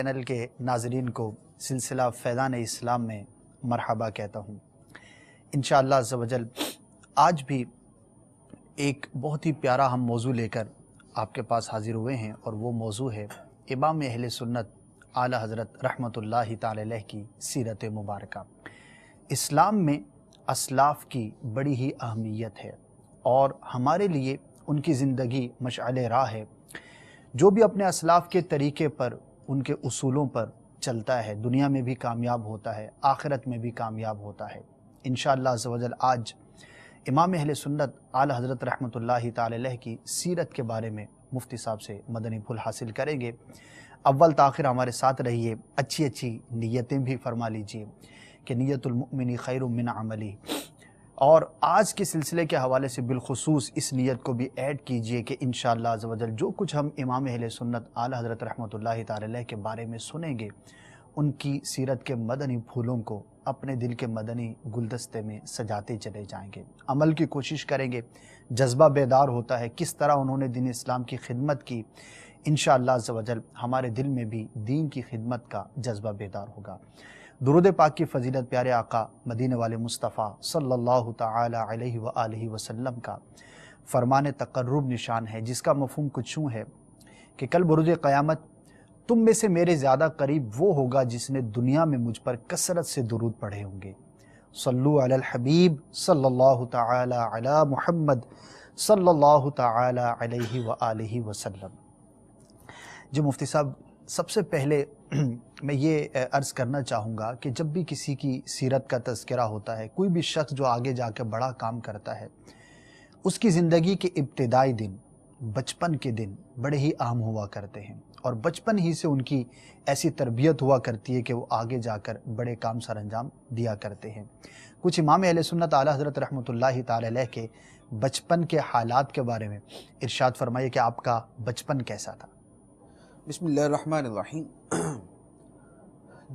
Channel کے ناظرین کو سلسلہ فیضان اسلام میں مرحبا کہتا ہوں۔ انشاءاللہ عز و جل آج بھی ایک بہت ہی پیارا ہم موضوع لے کر آپ کے پاس حاضر ہوئے ہیں، اور وہ موضوع ہے امام اہل سنت اعلی حضرت رحمۃ اللہ تعالی علیہ کی سیرت مبارکہ۔ اسلام میں اسلاف کی بڑی ہی اہمیت ہے، اور ہمارے لیے ان کی زندگی مشعل راہ ہے۔ جو بھی اپنے اسلاف کے طریقے پر، ان کے اصولوں پر چلتا ہے، دنیا میں بھی کامیاب ہوتا ہے، آخرت میں بھی کامیاب ہوتا ہے۔ انشاءاللہ عز و جل آج امام اہل سنت اعلی حضرت رحمۃ اللہ تعالی علیہ کی سیرت کے بارے میں مفتی صاحب سے مدنی پھول حاصل کریں گے۔ اول تاخیر ہمارے ساتھ رہیے، اچھی نیتیں بھی فرما لیجئے کہ نیت المؤمن خیر من عملی، اور آج کے سلسلے کے حوالے سے بالخصوص اس نیت کو بھی ایڈ کیجئے کہ انشاءاللہ عز و جل جو کچھ ہم امام اہل سنت اعلی حضرت رحمۃ اللہ تعالی علیہ کے بارے میں سنیں گے، ان کی سیرت کے مدنی پھولوں کو اپنے دل کے مدنی گلدستے میں سجاتے چلے جائیں گے، عمل کی کوشش کریں گے، جذبہ بیدار ہوتا ہے کس طرح انہوں نے دین اسلام کی خدمت کی۔ انشاءاللہ عز و جل ہمارے دل میں بھی دین کی خدمت کا جذبہ بیدار ہوگا۔ درود پاک کی فضیلت پیارے آقا مدینے والے مصطفیٰ صلی اللہ تعالی علیہ وآلہ وسلم کا فرمان تقرب نشان ہے، جس کا مفہوم کچھ یوں ہے کہ کل بروز قیامت تم میں سے میرے زیادہ قریب وہ ہوگا جس نے دنیا میں مجھ پر کثرت سے درود پڑھے ہوں گے۔ صلو علی الحبیب صلی اللہ تعالی علی محمد صلی اللہ تعالی علیہ وآلہ وسلم۔ جی مفتی صاحب، سب سے پہلے میں یہ عرض کرنا چاہوں گا کہ جب بھی کسی کی سیرت کا تذکرہ ہوتا ہے، کوئی بھی شخص جو آگے جا کے بڑا کام کرتا ہے، اس کی زندگی کے ابتدائی دن، بچپن کے دن بڑے ہی اہم ہوا کرتے ہیں، اور بچپن ہی سے ان کی ایسی تربیت ہوا کرتی ہے کہ وہ آگے جا کر بڑے کام سر انجام دیا کرتے ہیں۔ کچھ امام اہل سنت اعلی حضرت رحمۃ اللہ تعالی علیہ کے بچپن کے حالات کے بارے میں ارشاد فرمائیے کہ آپ کا بچپن کیسا تھا؟ بسم اللہ الرحمن الرحیم۔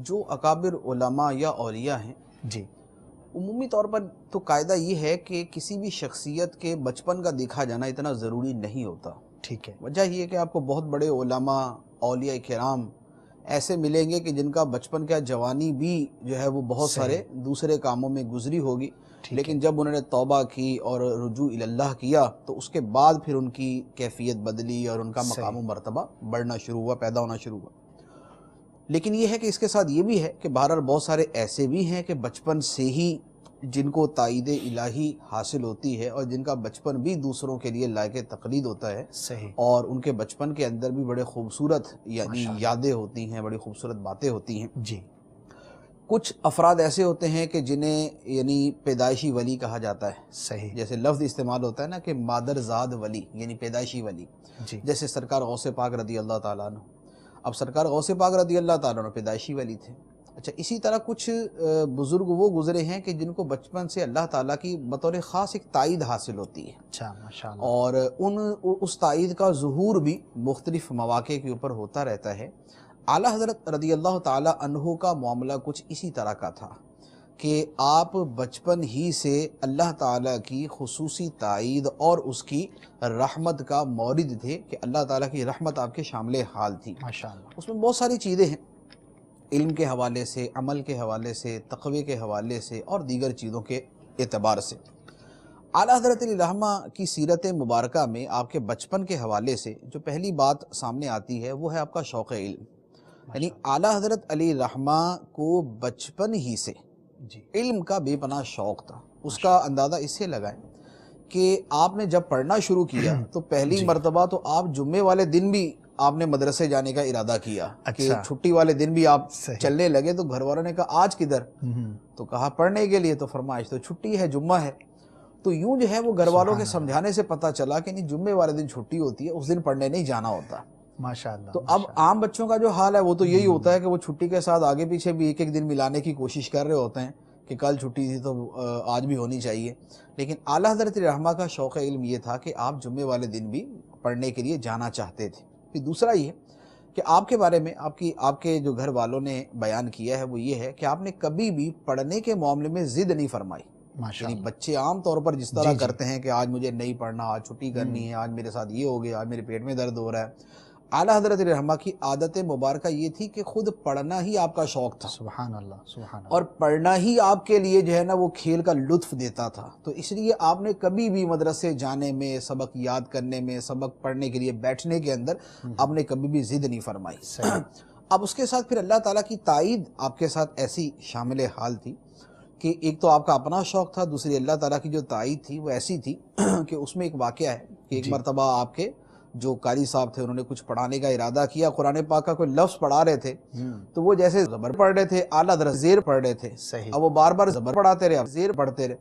جو اکابر علماء یا اولیاء ہیں، جی، عمومی طور پر تو قاعدہ یہ ہے کہ کسی بھی شخصیت کے بچپن کا دیکھا جانا اتنا ضروری نہیں ہوتا۔ ٹھیک ہے۔ وجہ یہ ہے کہ آپ کو بہت بڑے علماء، اولیاء کرام ایسے ملیں گے کہ جن کا بچپن کا جوانی بھی جو ہے وہ بہت سارے دوسرے کاموں میں گزری ہوگی، لیکن جب انہوں نے توبہ کی اور رجوع اللہ کیا تو اس کے بعد پھر ان کی کیفیت بدلی اور ان کا مقام و مرتبہ بڑھنا شروع ہوا، پیدا ہونا شروع ہوا۔ لیکن یہ ہے کہ اس کے ساتھ یہ بھی ہے کہ بہرحال بہت سارے ایسے بھی ہیں کہ بچپن سے ہی جن کو تائید الہی حاصل ہوتی ہے، اور جن کا بچپن بھی دوسروں کے لیے لائق تقلید ہوتا ہے، صحیح، اور اور ان کے بچپن کے اندر بھی بڑے خوبصورت یعنی یادیں ہوتی ہیں، بڑی خوبصورت باتیں ہوتی ہیں۔ جی، کچھ افراد ایسے ہوتے ہیں کہ جنہیں یعنی پیدائشی ولی کہا جاتا ہے، صحیح، جیسے لفظ استعمال ہوتا ہے نا کہ مادر زاد ولی یعنی پیدائشی ولی، جی، جیسے سرکار غوث پاک رضی اللہ تعالیٰ عنہ۔ اب سرکار غوث پاک رضی اللہ تعالیٰ عنہ پیدائشی ولی تھے۔ اچھا، اسی طرح کچھ بزرگ وہ گزرے ہیں کہ جن کو بچپن سے اللہ تعالیٰ کی بطور خاص ایک تائید حاصل ہوتی ہے، اچھا، ماشاءاللہ، اور اس تائید کا ظہور بھی مختلف مواقع کے اوپر ہوتا رہتا ہے۔ اعلیٰ حضرت رضی اللہ تعالیٰ عنہ کا معاملہ کچھ اسی طرح کا تھا کہ آپ بچپن ہی سے اللہ تعالیٰ کی خصوصی تائید اور اس کی رحمت کا مورد تھے، کہ اللہ تعالیٰ کی رحمت آپ کے شامل حال تھی۔ ماشاءاللہ، اس میں بہت ساری چیزیں ہیں، علم کے حوالے سے، عمل کے حوالے سے، تقوی کے حوالے سے، اور دیگر چیزوں کے اعتبار سے۔ اعلیٰ حضرت علی رحمہ کی سیرت مبارکہ میں آپ کے بچپن کے حوالے سے جو پہلی بات سامنے آتی ہے وہ ہے آپ کا شوق علم۔ یعنی اعلیٰ حضرت علی رحمہ کو بچپن ہی سے جی، علم کا بے پناہ شوق تھا۔ اس کا اندازہ اس سے لگائیں کہ آپ نے جب پڑھنا شروع کیا تو پہلی مرتبہ تو آپ جمعے والے دن بھی آپ نے مدرسے جانے کا ارادہ کیا، کہ چھٹی والے دن بھی آپ چلنے لگے۔ تو گھر والوں نے کہا آج کدھر؟ تو کہا پڑھنے کے لیے۔ تو فرمایا آج تو چھٹی ہے، جمعہ ہے۔ تو یوں جو ہے وہ گھر والوں کے سمجھانے سے پتہ چلا کہ نہیں، جمعے والے دن چھٹی ہوتی ہے، اس دن پڑھنے نہیں جانا ہوتا۔ ماشاءاللہ۔ تو اب عام بچوں کا جو حال ہے وہ تو یہی ہوتا ہے کہ وہ چھٹی کے ساتھ آگے پیچھے بھی ایک دن ملانے کی کوشش کر رہے ہوتے ہیں کہ کل چھٹی تھی تو آج بھی ہونی چاہیے۔ لیکن اعلیٰ حضرت رحمہ کا شوق علم یہ تھا کہ آپ جمعے والے دن بھی پڑھنے کے لیے جانا چاہتے تھے۔ پھر دوسرا یہ کہ آپ کے بارے میں آپ کے جو گھر والوں نے بیان کیا ہے وہ یہ ہے کہ آپ نے کبھی بھی پڑھنے کے معاملے میں ضد نہیں فرمائی۔ یعنی بچے عام طور پر جس طرح کرتے ہیں کہ آج مجھے نہیں پڑھنا، آج چھٹی کرنی ہے، آج میرے ساتھ یہ ہو گیا، آج میرے پیٹ میں درد ہو رہا ہے، اعلیٰ حضرت علیہ رحمہ کی عادت مبارکہ یہ تھی کہ خود پڑھنا ہی آپ کا شوق تھا، سبحان اللہ سبحان اللہ. اور پڑھنا ہی آپ کے لیے جو ہے نا وہ کھیل کا لطف دیتا تھا. تو اس لیے آپ نے کبھی بھی مدرسے جانے میں، سبق یاد کرنے میں، سبق پڑھنے کے لیے بیٹھنے کے اندر آپ نے کبھی بھی ضد نہیں فرمائی. اب اس کے ساتھ پھر اللہ تعالیٰ کی تائید آپ کے ساتھ ایسی شامل حال تھی کہ ایک تو آپ کا اپنا شوق تھا، دوسری اللہ تعالیٰ کی جو تائید تھی وہ ایسی تھی کہ اس میں ایک واقعہ ہے کہ ایک مرتبہ آپ کے جو قاری صاحب تھے انہوں نے کچھ پڑھانے کا ارادہ کیا، قرآن پاک کا کوئی لفظ پڑھا رہے تھے تو وہ جیسے زبر پڑھ رہے تھے، اعلیٰ حضرت زیر پڑھ رہے تھے. اب وہ بار بار زبر پڑھاتے رہے، زیر پڑھتے رہے،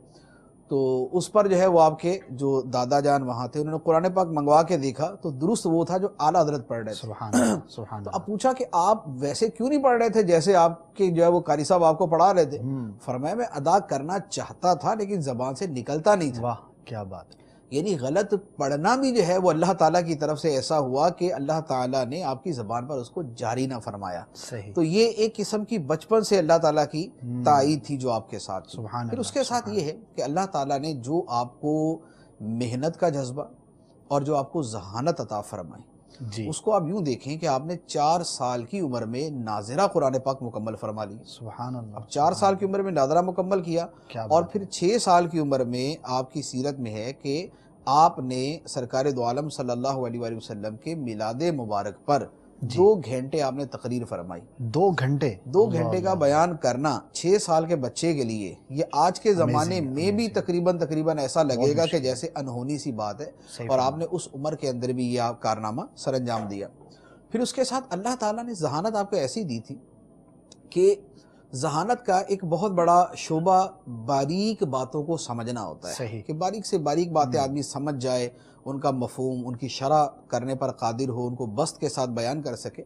تو اس پر جو ہے وہ آپ کے جو دادا جان وہاں تھے انہوں نے قرآن پاک منگوا کے دیکھا تو درست وہ تھا جو اعلیٰ حضرت پڑھ رہے تھے. سبحان اللہ سبحان تو اللہ. اب پوچھا کہ آپ ویسے کیوں نہیں پڑھ رہے تھے جیسے آپ کے جو ہے وہ قاری صاحب آپ کو پڑھا رہے تھے؟ فرمایا میں ادا کرنا چاہتا تھا لیکن زبان سے نکلتا نہیں تھا. واہ کیا بات. یعنی غلط پڑھنا بھی جو ہے وہ اللہ تعالیٰ کی طرف سے ایسا ہوا کہ اللہ تعالیٰ نے آپ کی زبان پر اس کو جاری نہ فرمایا. صحیح. تو یہ ایک قسم کی بچپن سے اللہ تعالیٰ کی تائید تھی جو آپ کے ساتھ تھی. سبحان پھر اللہ. اس کے ساتھ یہ ہے کہ اللہ تعالیٰ نے جو آپ کو محنت کا جذبہ اور جو آپ کو ذہانت عطا فرمائی جی اس کو آپ یوں دیکھیں کہ آپ نے 4 سال کی عمر میں ناظرہ قرآن پاک مکمل فرما لی. سبحان اللہ. اب 4 سال کی عمر میں ناظرہ مکمل کیا اور پھر 6 سال کی عمر میں آپ کی سیرت میں ہے کہ آپ نے سرکار دو عالم صلی اللہ علیہ وآلہ وسلم کے میلاد مبارک پر 2 گھنٹے آپ نے تقریر فرمائی. 2 گھنٹے 2 گھنٹے کا بیان کرنا 6 سال کے بچے کے لیے یہ آج کے زمانے میں بھی تقریباً ایسا لگے گا کہ جیسے انہونی سی بات ہے، اور آپ نے اس عمر کے اندر بھی یہ کارنامہ سر انجام دیا. پھر اس کے ساتھ اللہ تعالیٰ نے ذہانت آپ کو ایسی دی تھی کہ ذہانت کا ایک بہت بڑا شعبہ باریک باتوں کو سمجھنا ہوتا ہے کہ باریک سے باریک باتیں آدمی سمجھ جائے، ان کا مفہوم، ان کی شرح کرنے پر قادر ہو، ان کو بسط کے ساتھ بیان کر سکے.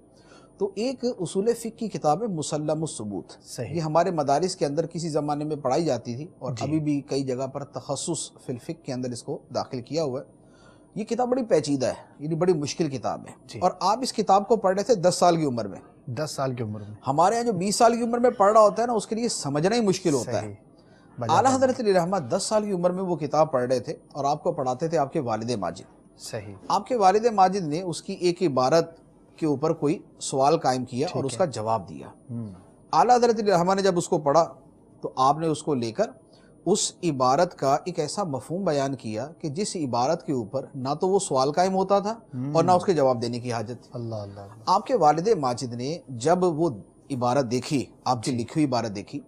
تو ایک اصول فقہ کی کتاب ہے مسلم الثبوت، یہ ہمارے مدارس کے اندر کسی زمانے میں پڑھائی جاتی تھی اور ابھی بھی کئی جگہ پر تخصص فی الفقہ کے اندر اس کو داخل کیا ہوا ہے. یہ کتاب بڑی پیچیدہ ہے، یہ بڑی مشکل کتاب ہے، اور آپ اس کتاب کو پڑھ رہے تھے 10 سال کی عمر میں. 10 سال کی عمر میں ہمارے یہاں جو 20 سال کی عمر میں پڑھ رہا ہوتا ہے نا اس کے لیے سمجھنا ہی مشکل ہوتا ہے. اعلیٰ حضرت علیہ رحمہ 10 سال کی عمر میں وہ کتاب پڑھ رہے تھے اور آپ کو پڑھاتے تھے آپ کے والد ماجد. صحیح. آپ کے والد ماجد نے اس کی ایک عبارت کے اوپر کوئی سوال قائم کیا اور اس کا جواب دیا. اعلیٰ حضرت علیہ رحمہ نے جب اس کو پڑھا تو آپ نے اس کو لے کر اس عبارت کا ایک ایسا مفہوم بیان کیا کہ جس عبارت کے اوپر نہ تو وہ سوال قائم ہوتا تھا اور نہ اس کے جواب دینے کی حاجت تھی. اللہ اللہ. آپ کے والد ماجد نے جب وہ عبارت دیکھی، آپ کی لکھی ہوئی عبارت دیکھی،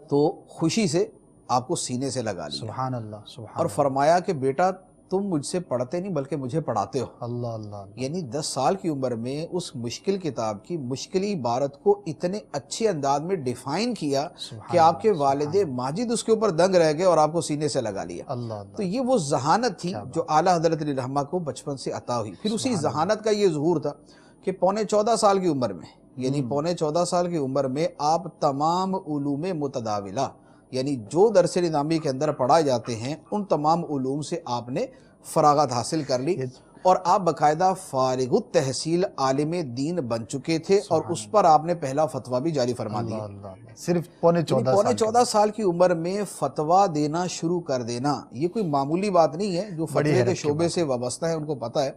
تو خوشی سے آپ کو سینے سے لگا لیا. سبحان اللہ سبحان. اور فرمایا کہ بیٹا تم مجھ سے پڑھتے نہیں بلکہ مجھے پڑھاتے ہو. اللہ اللہ. یعنی 10 سال کی عمر میں اس مشکل کتاب کی مشکل عبارت کو اتنے اچھے انداز میں ڈیفائن کیا کہ آپ کے والد ماجد اس کے اوپر دنگ رہ گئے اور آپ کو سینے سے لگا لیا. اللہ اللہ. تو یہ وہ ذہانت تھی جو اعلیٰ حضرت علیہ رحمہ کو بچپن سے عطا ہوئی. پھر اسی ذہانت کا یہ ظہور تھا کہ 14.25 سال کی عمر میں، یعنی 14.25 سال کی عمر میں آپ تمام علوم متداولہ، یعنی جو درس نظامی کے اندر پڑھائے جاتے ہیں ان تمام علوم سے آپ نے فراغت حاصل کر لی اور آپ باقاعدہ فارغ التحصیل عالم دین بن چکے تھے اور اس پر آپ نے پہلا فتویٰ بھی جاری فرما دیا. صرف 14.25 سال کی عمر میں فتویٰ دینا شروع کر دینا یہ کوئی معمولی بات نہیں ہے. جو فتوے کے شعبے سے وابستہ ہے ان کو پتہ ہے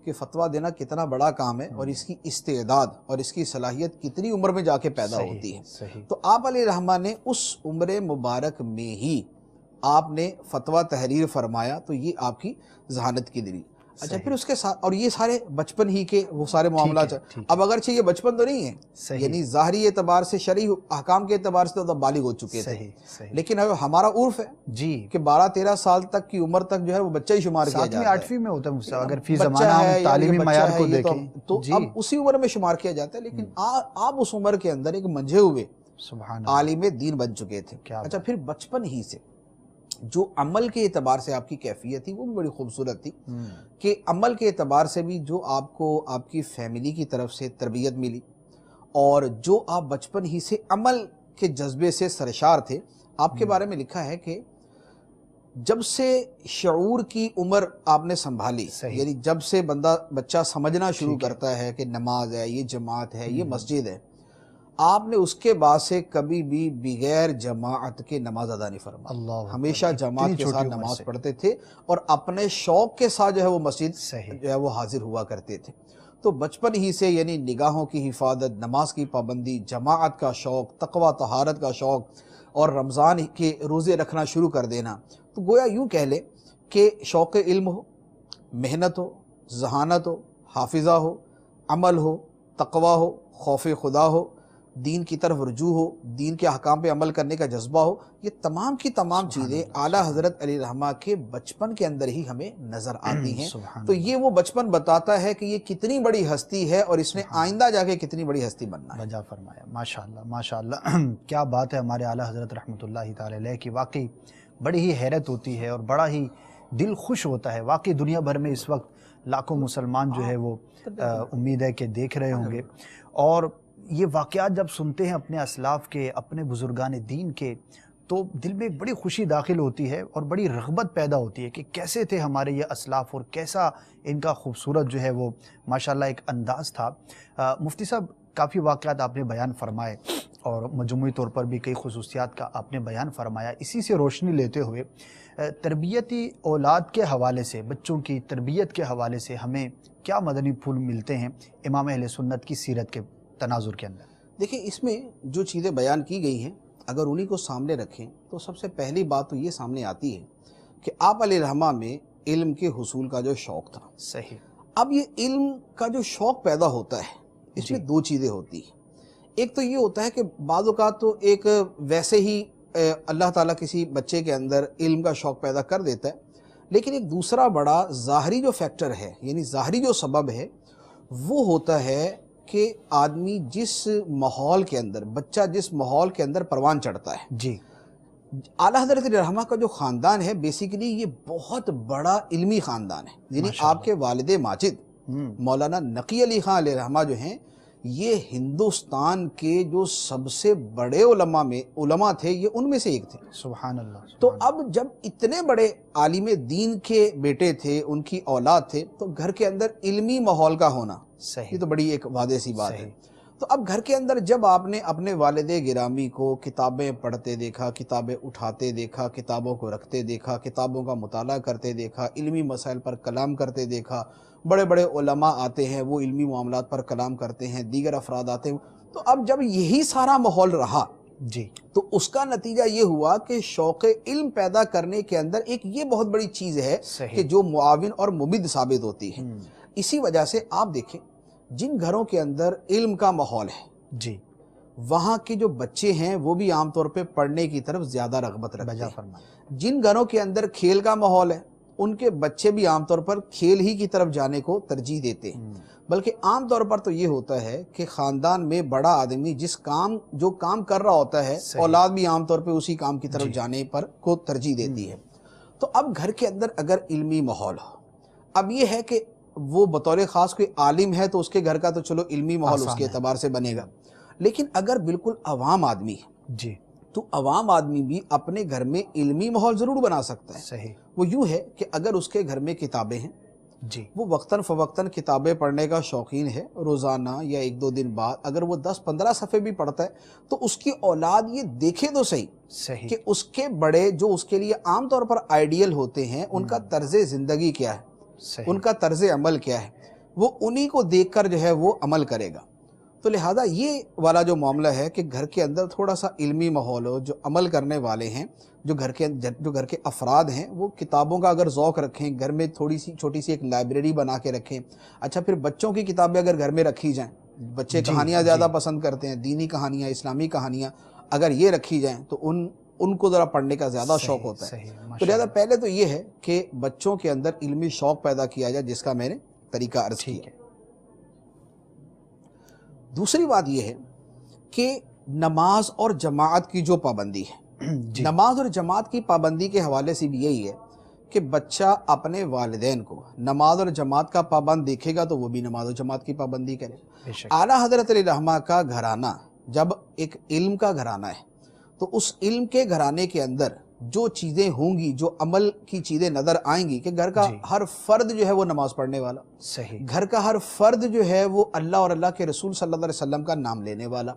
کہ فتویٰ دینا کتنا بڑا کام ہے اور اس کی استعداد اور اس کی صلاحیت کتنی عمر میں جا کے پیدا ہوتی ہے. تو آپ علیہ رحمہ نے اس عمر مبارک میں ہی آپ نے فتویٰ تحریر فرمایا. تو یہ آپ کی ذہانت کی دلی. اچھا پھر اس کے ساتھ اور یہ سارے بچپن ہی کے وہ سارے معاملات. اب اگرچہ یہ بچپن تو نہیں ہے، یعنی ظاہری اعتبار سے شرعی احکام کے اعتبار سے تو بالغ ہو چکے تھے، لیکن اب ہمارا عرف ہے جی کہ 12-13 سال تک کی عمر تک جو ہے وہ بچہ ہی شمار کیا جاتا ہے. 8ویں میں ہوتا ہے اگر فی زمانہ ہم تعلیمی معیار کو دیکھیں تو اب اسی عمر میں شمار کیا جاتا ہے. لیکن آپ اس عمر کے اندر ایک منجھے ہوئے عالم دین بن چکے تھے. اچھا پھر بچپن ہی سے جو عمل کے اعتبار سے آپ کی کیفیت تھی وہ بھی بڑی خوبصورت تھی کہ عمل کے اعتبار سے بھی جو آپ کو آپ کی فیملی کی طرف سے تربیت ملی اور جو آپ بچپن ہی سے عمل کے جذبے سے سرشار تھے. آپ کے بارے میں لکھا ہے کہ جب سے شعور کی عمر آپ نے سنبھالی، یعنی جب سے بچہ سمجھنا شروع کرتا ہے کہ نماز ہے، یہ جماعت ہے، یہ مسجد ہے، آپ نے اس کے بعد سے کبھی بھی بغیر جماعت کے نماز ادا نہیں فرمائی. ہمیشہ جماعت کے ساتھ نماز پڑھتے تھے اور اپنے شوق کے ساتھ جو ہے وہ مسجد جو ہے وہ حاضر ہوا کرتے تھے. تو بچپن ہی سے یعنی نگاہوں کی حفاظت، نماز کی پابندی، جماعت کا شوق، تقوی طہارت کا شوق اور رمضان کے روزے رکھنا شروع کر دینا، تو گویا یوں کہہ لیں کہ شوق علم ہو، محنت ہو، ذہانت ہو، حافظہ ہو، عمل ہو، تقوی ہو، خوف خدا ہو، دین کی طرف رجوع ہو، دین کے احکام پہ عمل کرنے کا جذبہ ہو، یہ تمام کی تمام چیزیں اعلیٰ حضرت علیہ الرحمہ کے بچپن کے اندر ہی ہمیں نظر آتی ہیں۔ تو یہ وہ بچپن بتاتا ہے کہ یہ کتنی بڑی ہستی ہے اور اس نے آئندہ جا کے کتنی بڑی ہستی بننا ہے۔ بجا فرمایا، ماشاءاللہ ماشاءاللہ کیا بات ہے ہمارے اعلیٰ حضرت رحمۃ اللہ تعالی علیہ کی، واقعی بڑی ہی حیرت ہوتی ہے اور بڑا ہی دل خوش ہوتا ہے۔ واقعی دنیا بھر میں اس وقت لاکھوں مسلمان جو ہے وہ امید ہے کہ دیکھ رہے ہوں گے، اور یہ واقعات جب سنتے ہیں اپنے اسلاف کے، اپنے بزرگان دین کے، تو دل میں بڑی خوشی داخل ہوتی ہے اور بڑی رغبت پیدا ہوتی ہے کہ کیسے تھے ہمارے یہ اسلاف اور کیسا ان کا خوبصورت جو ہے وہ ماشاءاللہ ایک انداز تھا۔ مفتی صاحب، کافی واقعات آپ نے بیان فرمائے اور مجموعی طور پر بھی کئی خصوصیات کا آپ نے بیان فرمایا۔ اسی سے روشنی لیتے ہوئے تربیتی اولاد کے حوالے سے، بچوں کی تربیت کے حوالے سے ہمیں کیا مدنی پھول ملتے ہیں امام اہل سنت کی سیرت کے تناظر کے اندر؟ دیکھیں، اس میں جو چیزیں بیان کی گئی ہیں اگر انہی کو سامنے رکھیں تو سب سے پہلی بات تو یہ سامنے آتی ہے کہ آپ علیہ الرحمہ میں علم کے حصول کا جو شوق تھا۔ صحیح۔ اب یہ علم کا جو شوق پیدا ہوتا ہے، اس میں دو چیزیں ہوتی ہیں۔ ایک تو یہ ہوتا ہے کہ بعض اوقات تو ایک ویسے ہی اللہ تعالیٰ کسی بچے کے اندر علم کا شوق پیدا کر دیتا ہے، لیکن ایک دوسرا بڑا ظاہری جو فیکٹر ہے، یعنی ظاہری جو سبب ہے، وہ ہوتا ہے کہ آدمی جس ماحول کے اندر، بچہ جس ماحول کے اندر پروان چڑھتا ہے۔ جی۔ اعلیٰ حضرت علیہ الرحمہ کا جو خاندان ہے، بیسیکلی یہ بہت بڑا علمی خاندان ہے، یعنی آپ کے والد ماجد مولانا نقی علی خان علیہ الرحمہ جو ہیں، یہ ہندوستان کے جو سب سے بڑے علماء تھے، یہ ان میں سے ایک تھے۔ سبحان اللہ۔ تو اب جب اتنے بڑے عالم دین کے بیٹے تھے، ان کی اولاد تھے، تو گھر کے اندر علمی ماحول کا ہونا، صحیح، یہ تو بڑی ایک واضح سی بات ہے۔ تو اب گھر کے اندر جب آپ نے اپنے والد گرامی کو کتابیں پڑھتے دیکھا، کتابیں اٹھاتے دیکھا، کتابوں کو رکھتے دیکھا، کتابوں کا مطالعہ کرتے دیکھا، علمی مسائل پر کلام کرتے دیکھا، بڑے بڑے علماء آتے ہیں وہ علمی معاملات پر کلام کرتے ہیں، دیگر افراد آتے ہیں، تو اب جب یہی سارا ماحول رہا جی، تو اس کا نتیجہ یہ ہوا کہ شوق علم پیدا کرنے کے اندر ایک یہ بہت بڑی چیز ہے کہ جو معاون اور ممد ثابت ہوتی ہے۔ اسی وجہ سے آپ دیکھیں، جن گھروں کے اندر علم کا ماحول ہے، جی، وہاں کے جو بچے ہیں وہ بھی عام طور پہ پڑھنے کی طرف زیادہ رغبت رکھتے ہیں۔ فرمائیں۔ جن گھروں کے اندر کھیل کا ماحول ہے، ان کے بچے بھی عام طور پر کھیل ہی کی طرف جانے کو ترجیح دیتے ہیں۔ بلکہ عام طور پر تو یہ ہوتا ہے کہ خاندان میں بڑا آدمی جو کام کر رہا ہوتا ہے، اولاد بھی عام طور پہ اسی کام کی طرف جانے پر کو ترجیح دیتی ہے۔ تو اب گھر کے اندر اگر علمی ماحول ہو، اب یہ ہے کہ وہ بطور خاص کوئی عالم ہے تو اس کے گھر کا تو چلو علمی ماحول اس کے اعتبار سے بنے گا، لیکن اگر بالکل عوام آدمی ہے، جی، تو عوام آدمی بھی اپنے گھر میں علمی ماحول ضرور بنا سکتا ہے۔ صحیح۔ وہ یوں ہے کہ اگر اس کے گھر میں کتابیں ہیں، جی، وہ وقتاً فوقتاً کتابیں پڑھنے کا شوقین ہے، روزانہ یا ایک دو دن بعد اگر وہ 10-15 صفحے بھی پڑھتا ہے تو اس کی اولاد یہ دیکھے تو صحیح کہ اس کے بڑے جو اس کے لیے عام طور پر آئیڈیل ہوتے ہیں، ان کا طرز زندگی کیا ہے، ان کا طرز عمل کیا ہے، وہ انہی کو دیکھ کر جو ہے وہ عمل کرے گا۔ تو لہٰذا یہ والا جو معاملہ ہے کہ گھر کے اندر تھوڑا سا علمی ماحول ہو، جو عمل کرنے والے ہیں، جو گھر کے افراد ہیں، وہ کتابوں کا اگر ذوق رکھیں، گھر میں تھوڑی سی چھوٹی سی ایک لائبریری بنا کے رکھیں۔ اچھا، پھر بچوں کی کتابیں اگر گھر میں رکھی جائیں، بچے کہانیاں زیادہ پسند کرتے ہیں، دینی کہانیاں، اسلامی کہانیاں اگر یہ رکھی جائیں تو ان کو ذرا پڑھنے کا زیادہ شوق ہوتا ہے۔ تو لہٰذا پہلے تو یہ ہے کہ بچوں کے اندر علمی شوق پیدا کیا جائے، جس کا میں نے طریقہ عرض کیا۔ دوسری بات یہ ہے کہ نماز اور جماعت کی جو پابندی ہے، نماز اور جماعت کی پابندی کے حوالے سے بھی یہی ہے کہ بچہ اپنے والدین کو نماز اور جماعت کا پابند دیکھے گا تو وہ بھی نماز اور جماعت کی پابندی کرے۔ اعلیٰ حضرت علیہ الرحمہ کا گھرانہ جب ایک علم کا گھرانہ ہے تو اس علم کے گھرانے کے اندر جو چیزیں ہوں گی، جو عمل کی چیزیں نظر آئیں گی کہ گھر کا ہر فرد جو ہے وہ نماز پڑھنے والا، صحیح، گھر کا ہر فرد جو ہے وہ اللہ اور اللہ کے رسول صلی اللہ علیہ وسلم کا نام لینے والا،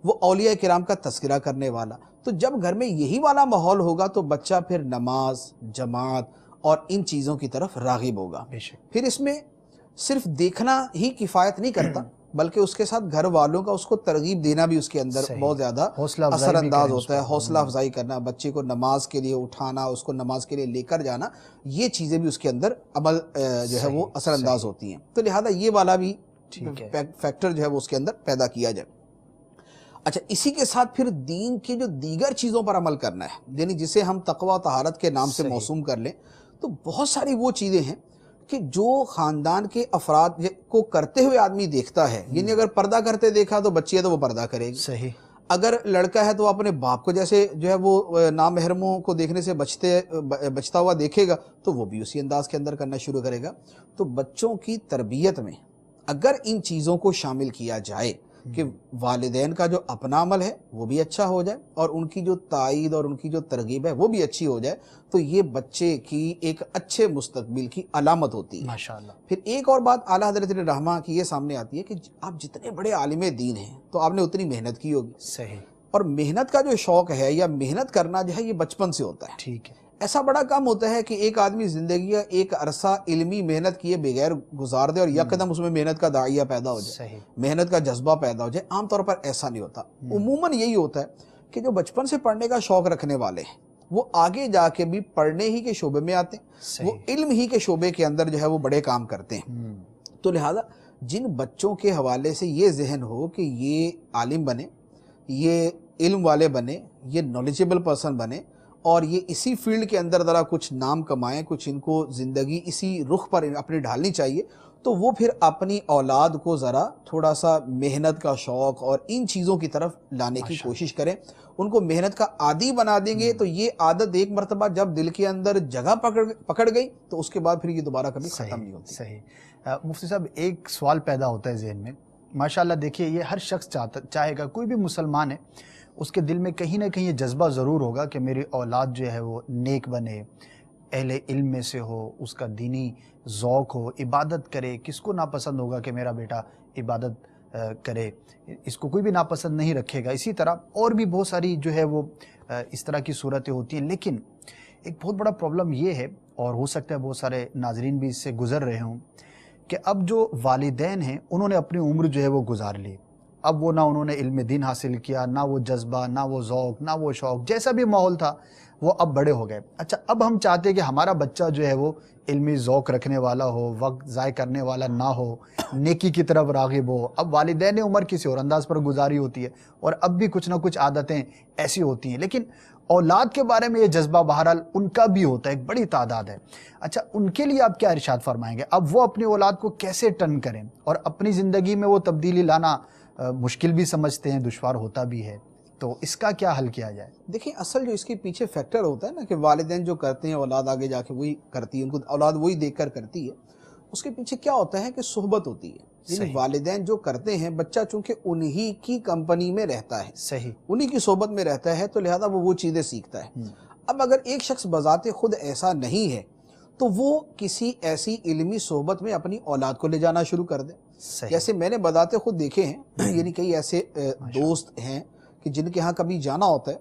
وہ اولیاء کرام کا تذکرہ کرنے والا، تو جب گھر میں یہی والا ماحول ہوگا تو بچہ پھر نماز، جماعت اور ان چیزوں کی طرف راغب ہوگا۔ پھر اس میں صرف دیکھنا ہی کفایت نہیں کرتا بلکہ اس کے ساتھ گھر والوں کا اس کو ترغیب دینا بھی اس کے اندر بہت زیادہ اثر انداز ہوتا ہے. حوصلہ افزائی کرنا, بچے کو نماز کے لیے اٹھانا, اس کو نماز کے لیے لے کر جانا, یہ چیزیں بھی اس کے اندر عمل جو ہے وہ اثر انداز ہوتی ہیں. تو لہذا یہ والا بھی فیکٹر جو ہے وہ اس کے اندر پیدا کیا جائے. اچھا, اسی کے ساتھ پھر دین کی جو دیگر چیزوں پر عمل کرنا ہے, یعنی جسے ہم تقوی و طہارت کے نام سے موسوم کر لیں, تو بہت ساری وہ چیزیں ہیں کہ جو خاندان کے افراد کو کرتے ہوئے آدمی دیکھتا ہے. یعنی اگر پردہ کرتے دیکھا تو بچی ہے تو وہ پردہ کرے گی. صحیح. اگر لڑکا ہے تو اپنے باپ کو جیسے جو ہے وہ نامحرموں کو دیکھنے سے بچتا ہوا دیکھے گا تو وہ بھی اسی انداز کے اندر کرنا شروع کرے گا. تو بچوں کی تربیت میں اگر ان چیزوں کو شامل کیا جائے کہ والدین کا جو اپنا عمل ہے وہ بھی اچھا ہو جائے اور ان کی جو تائید اور ان کی جو ترغیب ہے وہ بھی اچھی ہو جائے, تو یہ بچے کی ایک اچھے مستقبل کی علامت ہوتی ہے. ماشاءاللہ. پھر ایک اور بات اعلیٰ حضرت رحمہ کی یہ سامنے آتی ہے کہ آپ جتنے بڑے عالم دین ہیں تو آپ نے اتنی محنت کی ہوگی. صحیح. اور محنت کا جو شوق ہے یا محنت کرنا جو ہے یہ بچپن سے ہوتا ہے. ٹھیک ہے. ایسا بڑا کام ہوتا ہے کہ ایک آدمی زندگی کا ایک عرصہ علمی محنت کیے بغیر گزار دے اور یکدم اس میں محنت کا داعیہ پیدا ہو جائے, محنت کا جذبہ پیدا ہو جائے. عام طور پر ایسا نہیں ہوتا. عموماً یہی ہوتا ہے کہ جو بچپن سے پڑھنے کا شوق رکھنے والے ہیں وہ آگے جا کے بھی پڑھنے ہی کے شعبے میں آتے ہیں, وہ علم ہی کے شعبے کے اندر جو ہے وہ بڑے کام کرتے ہیں. تو لہذا جن بچوں کے حوالے سے یہ ذہن ہو کہ یہ عالم بنے, یہ علم والے بنے, یہ نالجیبل پرسن بنے اور یہ اسی فیلڈ کے اندر ذرا کچھ نام کمائیں, کچھ ان کو زندگی اسی رخ پر اپنی ڈھالنی چاہیے, تو وہ پھر اپنی اولاد کو ذرا تھوڑا سا محنت کا شوق اور ان چیزوں کی طرف لانے کی کوشش کریں. ان کو محنت کا عادی بنا دیں گے تو یہ عادت ایک مرتبہ جب دل کے اندر جگہ پکڑ گئی تو اس کے بعد پھر یہ دوبارہ کبھی ختم نہیں ہوتی. صحیح. مفتی صاحب, ایک سوال پیدا ہوتا ہے ذہن میں. ماشاءاللہ دیکھیے, یہ ہر شخص چاہے گا, کوئی بھی مسلمان ہے اس کے دل میں کہیں نہ کہیں یہ جذبہ ضرور ہوگا کہ میری اولاد جو ہے وہ نیک بنے, اہل علم میں سے ہو, اس کا دینی ذوق ہو, عبادت کرے. کس کو ناپسند ہوگا کہ میرا بیٹا عبادت کرے, اس کو کوئی بھی ناپسند نہیں رکھے گا. اسی طرح اور بھی بہت ساری جو ہے وہ اس طرح کی صورتیں ہوتی ہیں. لیکن ایک بہت بڑا پرابلم یہ ہے, اور ہو سکتا ہے بہت سارے ناظرین بھی اس سے گزر رہے ہوں, کہ اب جو والدین ہیں انہوں نے اپنی عمر جو ہے وہ گزار لی. اب وہ نہ انہوں نے علم دین حاصل کیا, نہ وہ جذبہ, نہ وہ ذوق, نہ وہ شوق, جیسا بھی ماحول تھا وہ اب بڑے ہو گئے. اچھا, اب ہم چاہتے ہیں کہ ہمارا بچہ جو ہے وہ علمی ذوق رکھنے والا ہو, وقت ضائع کرنے والا نہ ہو, نیکی کی طرف راغب ہو. اب والدین نے عمر کسی اور انداز پر گزاری ہوتی ہے اور اب بھی کچھ نہ کچھ عادتیں ایسی ہوتی ہیں, لیکن اولاد کے بارے میں یہ جذبہ بہرحال ان کا بھی ہوتا ہے, ایک بڑی تعداد ہے. اچھا, ان کے لیے آپ کیا ارشاد فرمائیں گے؟ اب وہ اپنی اولاد کو کیسے ٹرن کریں, اور اپنی زندگی میں وہ تبدیلی لانا مشکل بھی سمجھتے ہیں, دشوار ہوتا بھی ہے, تو اس کا کیا حل کیا جائے؟ دیکھیں, اصل جو اس کے پیچھے فیکٹر ہوتا ہے نا کہ والدین جو کرتے ہیں اولاد آگے جا کے وہی کرتی ہے, ان کو اولاد وہی دیکھ کر کرتی ہے. اس کے پیچھے کیا ہوتا ہے کہ صحبت ہوتی ہے. یعنی والدین جو کرتے ہیں, بچہ چونکہ انہی کی کمپنی میں رہتا ہے, صحیح, انہی کی صحبت میں رہتا ہے, تو لہذا وہ چیزیں سیکھتا ہے. اب اگر ایک شخص بذات خود ایسا نہیں ہے تو وہ کسی ایسی علمی صحبت میں اپنی اولاد کو لے جانا شروع کر دے. جیسے میں نے بذات خود دیکھے ہیں, یعنی کئی ایسے دوست ہیں کہ جن کے ہاں کبھی جانا ہوتا ہے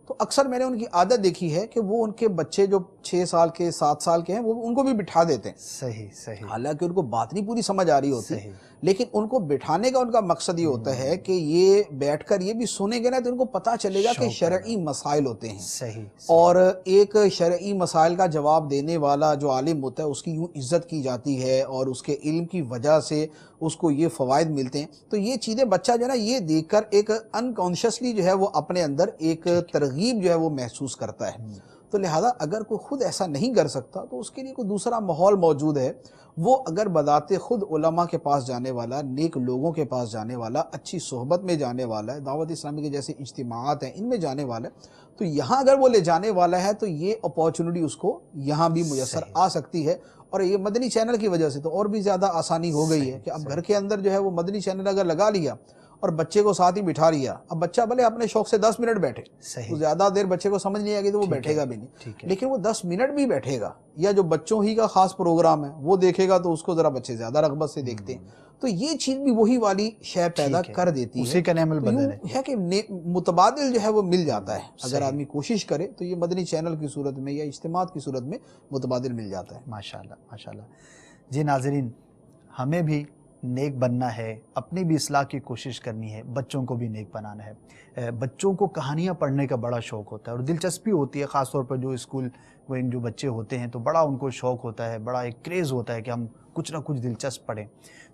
تو اکثر میں نے ان کی عادت دیکھی ہے کہ وہ ان کے بچے جو 6 سال کے 7 سال کے ہیں وہ ان کو بھی بٹھا دیتے ہیں. صحیح. حالانکہ ان کو بات نہیں پوری سمجھ آ رہی ہوتی, لیکن ان کو بٹھانے کا ان کا مقصد یہ ہوتا ہے کہ یہ بیٹھ کر یہ بھی سنیں گے نا تو ان کو پتہ چلے گا کہ شرعی مسائل ہوتے ہیں. صحیح. اور ایک شرعی مسائل کا جواب دینے والا جو عالم ہوتا ہے اس کی یوں عزت کی جاتی ہے اور اس کے علم کی وجہ سے اس کو یہ فوائد ملتے ہیں. تو یہ چیزیں بچہ جو ہے نا یہ دیکھ کر ایک انکانشیسلی جو ہے وہ اپنے اندر ایک ترغیب جو ہے وہ محسوس کرتا ہے. تو لہذا اگر کوئی خود ایسا نہیں کر سکتا تو اس کے لیے کوئی دوسرا ماحول موجود ہے. وہ اگر بذات خود علماء کے پاس جانے والا, نیک لوگوں کے پاس جانے والا, اچھی صحبت میں جانے والا ہے, دعوت اسلامی کے جیسے اجتماعات ہیں ان میں جانے والا ہے, تو یہاں اگر وہ لے جانے والا ہے تو یہ اپارچونٹی اس کو یہاں بھی میسر آ سکتی ہے. اور یہ مدنی چینل کی وجہ سے تو اور بھی زیادہ آسانی ہو گئی ہے کہ اب گھر کے اندر جو ہے وہ مدنی چینل اگر لگا لیا اور بچے کو ساتھ ہی بٹھا لیا, اب بچہ بھلے اپنے شوق سے 10 منٹ بیٹھے, تو زیادہ دیر بچے کو سمجھ نہیں آئے گی تو وہ بیٹھے گا بھی نہیں, لیکن وہ 10 منٹ بھی بیٹھے گا, یا جو بچوں ہی کا خاص پروگرام ہے وہ دیکھے گا تو اس کو ذرا بچے زیادہ رغبت سے دیکھتے ہیں. تو یہ چیز بھی وہی والی شے پیدا کر دیتی ہے, اسی کا نعمل بدل ہے کہ متبادل جو ہے وہ مل جاتا ہے. اگر آدمی کوشش کرے تو یہ مدنی چینل کی صورت میں یا اجتماعات کی صورت میں متبادل مل جاتا ہے. ماشاءاللہ. جی ناظرین, ہمیں بھی نیک بننا ہے، اپنی بھی اصلاح کی کوشش کرنی ہے، بچوں کو بھی نیک بنانا ہے۔ بچوں کو کہانیاں پڑھنے کا بڑا شوق ہوتا ہے اور دلچسپی ہوتی ہے، خاص طور پر جو اسکول گوئنگ جو بچے ہوتے ہیں تو بڑا ان کو شوق ہوتا ہے، بڑا ایک کریز ہوتا ہے کہ ہم کچھ نہ کچھ دلچسپ پڑھیں۔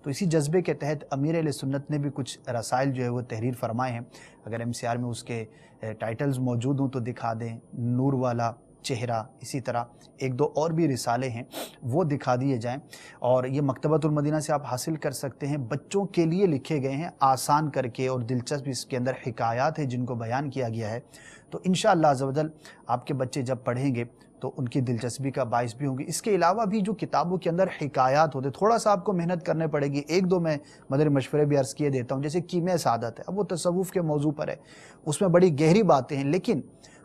تو اسی جذبے کے تحت امیر اہل سنت نے بھی کچھ رسائل جو ہے وہ تحریر فرمائے ہیں۔ اگر MCR میں اس کے ٹائٹلز موجود ہوں تو دکھا دیں، نور والا چہرہ، اسی طرح ایک دو اور بھی رسالے ہیں وہ دکھا دیے جائیں، اور یہ مکتبۃ المدینہ سے آپ حاصل کر سکتے ہیں۔ بچوں کے لیے لکھے گئے ہیں، آسان کر کے، اور دلچسپ اس کے اندر حکایات ہیں جن کو بیان کیا گیا ہے۔ تو انشاءاللہ عز و جل آپ کے بچے جب پڑھیں گے تو ان کی دلچسپی کا باعث بھی ہوں گی۔ اس کے علاوہ بھی جو کتابوں کے اندر حکایات ہوتے، تھوڑا سا آپ کو محنت کرنے پڑے گی، ایک دو میں مدر مشورے بھی عرض کیے دیتا ہوں، جیسے کیمیا سعادت ہے، اب وہ تصوف کے موضوع پر ہے، اس میں بڑی گہری باتیں ہیں، لیکن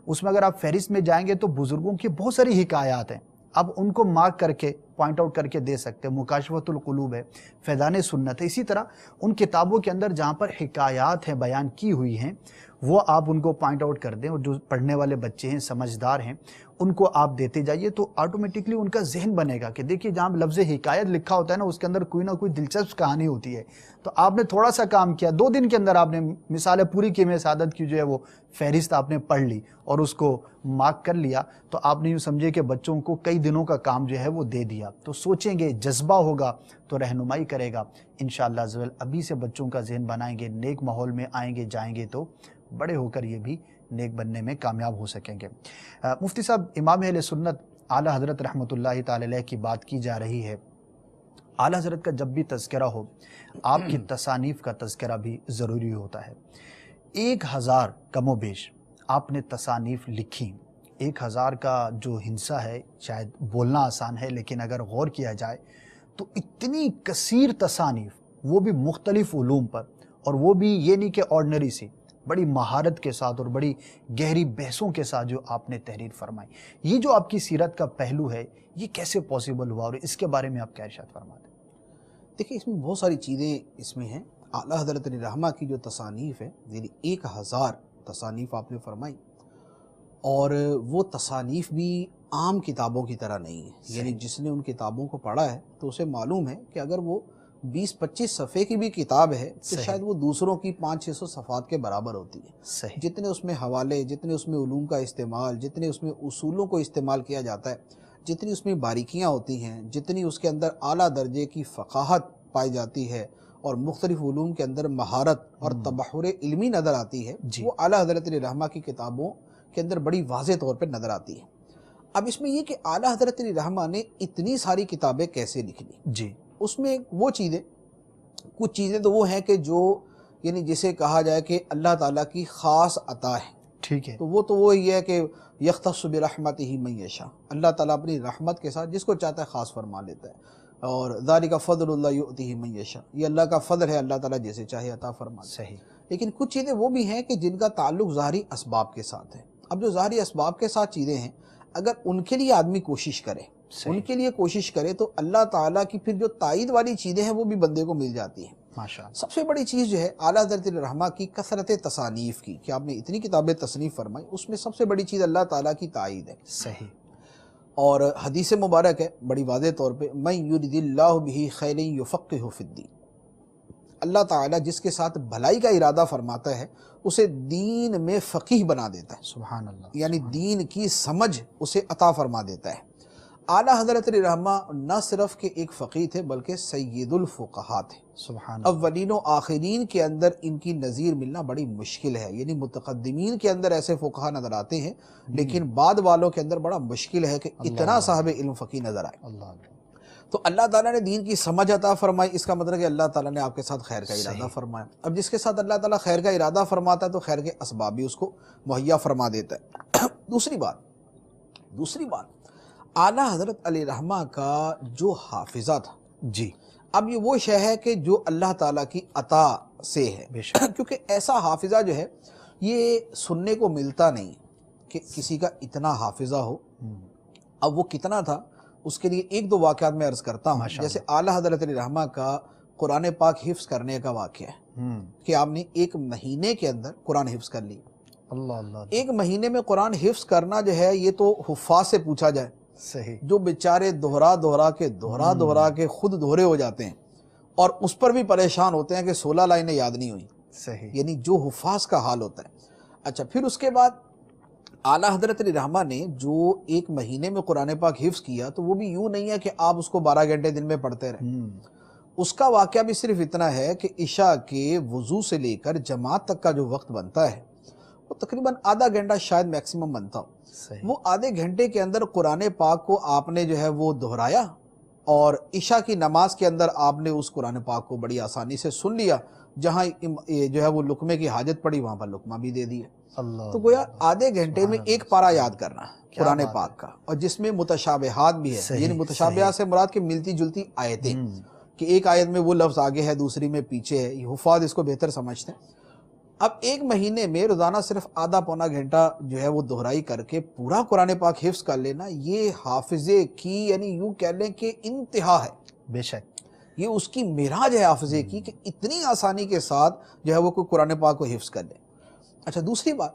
اس میں اگر آپ فہرست میں جائیں گے تو بزرگوں کی بہت ساری حکایات ہیں، اب ان کو مارک کر کے پوائنٹ آؤٹ کر کے دے سکتے ہیں۔ مکاشفۃ القلوب ہے، فیضان سنت ہے، اسی طرح ان کتابوں کے اندر جہاں پر حکایات ہیں بیان کی ہوئی ہیں وہ آپ ان کو پوائنٹ آؤٹ کر دیں، اور جو پڑھنے والے بچے ہیں، سمجھدار ہیں، ان کو آپ دیتے جائیے تو آٹومیٹکلی ان کا ذہن بنے گا کہ دیکھیے جہاں لفظ حکایت لکھا ہوتا ہے نا، اس کے اندر کوئی نہ کوئی دلچسپ کہانی ہوتی ہے۔ تو آپ نے تھوڑا سا کام کیا، 2 دن کے اندر آپ نے مثال پوری کیمیا سعادت کی جو ہے وہ فہرست آپ نے پڑھ لی اور اس کو مارک کر لیا، تو آپ نے یوں سمجھے کہ بچوں کو کئی دنوں کا کام جو ہے وہ دے دیا۔ تو سوچیں گے، جذبہ ہوگا تو رہنمائی کرے گا انشاءاللہ عز و جل۔ ابھی سے بچوں کا ذہن بنائیں گے، نیک ماحول میں آئیں گے جائیں گے تو بڑے ہو کر یہ بھی نیک بننے میں کامیاب ہو سکیں گے۔ مفتی صاحب، امام اہل سنت اعلیٰ حضرت رحمۃ اللہ تعالی علیہ کی بات کی جا رہی ہے۔ اعلیٰ حضرت کا جب بھی تذکرہ ہو، آپ کی تصانیف کا تذکرہ بھی ضروری ہوتا ہے۔ 1000 کم و بیش آپ نے تصانیف لکھی۔ 1000 کا جو ہندسہ ہے شاید بولنا آسان ہے، لیکن اگر غور کیا جائے تو اتنی کثیر تصانیف، وہ بھی مختلف علوم پر، اور وہ بھی یہ نہیں کہ آرڈنری سی، بڑی مہارت کے ساتھ اور بڑی گہری بحثوں کے ساتھ جو آپ نے تحریر فرمائی۔ یہ جو آپ کی سیرت کا پہلو ہے، یہ کیسے پاسبل ہوا اور اس کے بارے میں آپ کیا ارشاد فرماتے ہیں؟ دیکھیں، اس میں بہت ساری چیزیں اس میں ہیں۔ اعلیٰ حضرت رحمہ کی جو تصانیف ہے، یعنی 1000 تصانیف آپ نے فرمائی، اور وہ تصانیف بھی عام کتابوں کی طرح نہیں ہے۔ یعنی جس نے ان کتابوں کو پڑھا ہے تو اسے معلوم ہے کہ اگر وہ 20-25 صفحے کی بھی کتاب ہے تو شاید وہ دوسروں کی 500-600 صفحات کے برابر ہوتی ہے۔ جتنے اس میں حوالے، جتنے اس میں علوم کا استعمال، جتنے اس میں اصولوں کو استعمال کیا جاتا ہے، جتنی اس میں باریکیاں ہوتی ہیں، جتنی اس کے اندر اعلیٰ درجے کی فقاہت پائی جاتی ہے، اور مختلف علوم کے اندر مہارت اور تبحر علمی نظر آتی ہے، وہ اعلیٰ حضرت رحمہ کی کتابوں کے اندر بڑی واضح طور پر نظر آتی ہے۔ اب اس میں یہ کہ اعلیٰ حضرت رحمہ نے اتنی ساری کتابیں کیسے لکھ لی؟ اس میں وہ چیزیں، کچھ چیزیں تو وہ ہیں کہ جو یعنی جسے کہا جائے کہ اللہ تعالیٰ کی خاص عطا ہے، ٹھیک ہے، تو وہ وہی ہے کہ یختص برحمتہ من یشاء، اللہ تعالیٰ اپنی رحمت کے ساتھ جس کو چاہتا ہے خاص فرما لیتا ہے، اور ذالک فضل اللہ یؤتیہ من یشاء، یہ اللہ کا فضل ہے، اللہ تعالیٰ جیسے چاہے عطا فرماتا ہے۔ لیکن کچھ چیزیں وہ بھی ہیں کہ جن کا تعلق ظاہری اسباب کے ساتھ ہے۔ اب جو ظاہری اسباب کے ساتھ چیزیں ہیں، اگر ان کے لیے آدمی کوشش کرے، ان کے لیے کوشش کرے تو اللہ تعالیٰ کی پھر جو تائید والی چیزیں ہیں وہ بھی بندے کو مل جاتی ہیں۔ سب سے بڑی چیز جو ہے اعلیٰ حضرت رحمہ کی کثرت تصانیف کی، کہ آپ نے اتنی کتابیں تصنیف فرمائی، اس میں سب سے بڑی چیز اللہ تعالیٰ کی تائید ہے۔ صحیح۔ اور حدیث مبارک ہے بڑی واضح طور پہ، من یرد اللہ بہ خیرا یفقہہ فی الدین، اللہ تعالیٰ جس کے ساتھ بھلائی کا ارادہ فرماتا ہے اسے دین میں فقیہ بنا دیتا ہے، سبحان اللہ، یعنی دین کی سمجھ اسے عطا فرما دیتا ہے۔ اعلیٰ حضرت رحمہ نہ صرف کہ ایک فقیہ تھے بلکہ سید الفقہاء تھے، سبحان اللہ۔ اولین و آخرین کے اندر ان کی نظیر ملنا بڑی مشکل ہے، یعنی متقدمین کے اندر ایسے فقہاء نظر آتے ہیں لیکن بعد والوں کے اندر بڑا مشکل ہے کہ اتنا صاحب علم فقیہ نظر آئے۔ تو اللہ تعالیٰ نے دین کی سمجھ عطا فرمائی، اس کا مطلب کہ اللہ تعالیٰ نے آپ کے ساتھ خیر کا ارادہ فرمایا۔ اب جس کے ساتھ اللہ تعالیٰ خیر کا ارادہ فرماتا ہے تو خیر کے اسباب بھی اس کو مہیا فرما دیتا ہے۔ دوسری بات اعلیٰ حضرت علیہ رحمہ کا جو حافظہ تھا، جی، اب یہ وہ شے ہے کہ جو اللہ تعالیٰ کی عطا سے ہے، کیونکہ ایسا حافظہ جو ہے یہ سننے کو ملتا نہیں کہ کسی کا اتنا حافظہ ہو۔ اب وہ کتنا تھا اس کے لیے ایک دو واقعات میں عرض کرتا ہوں۔ جیسے اعلیٰ حضرت علیہ رحمہ کا قرآن پاک حفظ کرنے کا واقعہ ہے کہ آپ نے 1 مہینے کے اندر قرآن حفظ کر لی۔ اللہ، 1 مہینے میں قرآن حفظ کرنا جو ہے یہ تو حفاظ سے پوچھا جائے، صحیح، جو بیچارے دہرا کے خود دہرے ہو جاتے ہیں، اور اس پر بھی پریشان ہوتے ہیں کہ 16 لائنیں یاد نہیں ہوئی. صحیح. یعنی جو حفاظ کا حال ہوتا ہے. اچھا پھر اس کے بعد اعلیٰ حضرت علی رحمہ نے جو ایک مہینے میں قرآن پاک حفظ کیا تو وہ بھی یوں نہیں ہے کہ آپ اس کو 12 گھنٹے دن میں پڑھتے رہیں. اس کا واقعہ بھی صرف اتنا ہے کہ عشاء کے وضو سے لے کر جماعت تک کا جو وقت بنتا ہے وہ تقریباً آدھا گھنٹہ شاید میکسیمم بنتا ہو. وہ آدھے گھنٹے کے اندر قرآن پاک کو آپ نے جو ہے وہ دہرایا اور عشاء کی نماز کے اندر آپ نے اس قرآن پاک کو بڑی آسانی سے سن لیا. جہاں جو ہے وہ لقمے کی حاجت پڑی وہاں پر لقمہ بھی دے دیا. تو گویا آدھے گھنٹے میں ایک پارہ یاد کرنا ہے قرآن پاک کا, اور جس میں متشابہات بھی ہے. یعنی متشابہات سے مراد کہ ملتی جلتی آیتیں, کہ ایک آیت میں وہ لفظ آگے ہے دوسری میں پیچھے ہے. یہ حفاظ اس کو بہتر سمجھتے ہیں. اب ایک مہینے میں روزانہ صرف آدھا پونا گھنٹہ جو ہے وہ دہرائی کر کے پورا قرآن پاک حفظ کر لینا, یہ حافظے کی یعنی یوں کہہ لیں کہ انتہا ہے. بے شک یہ اس کی معراج ہے حافظے کی کہ اتنی آسانی کے ساتھ جو ہے وہ کوئی قرآن پاک کو حفظ کر لے. اچھا دوسری بات,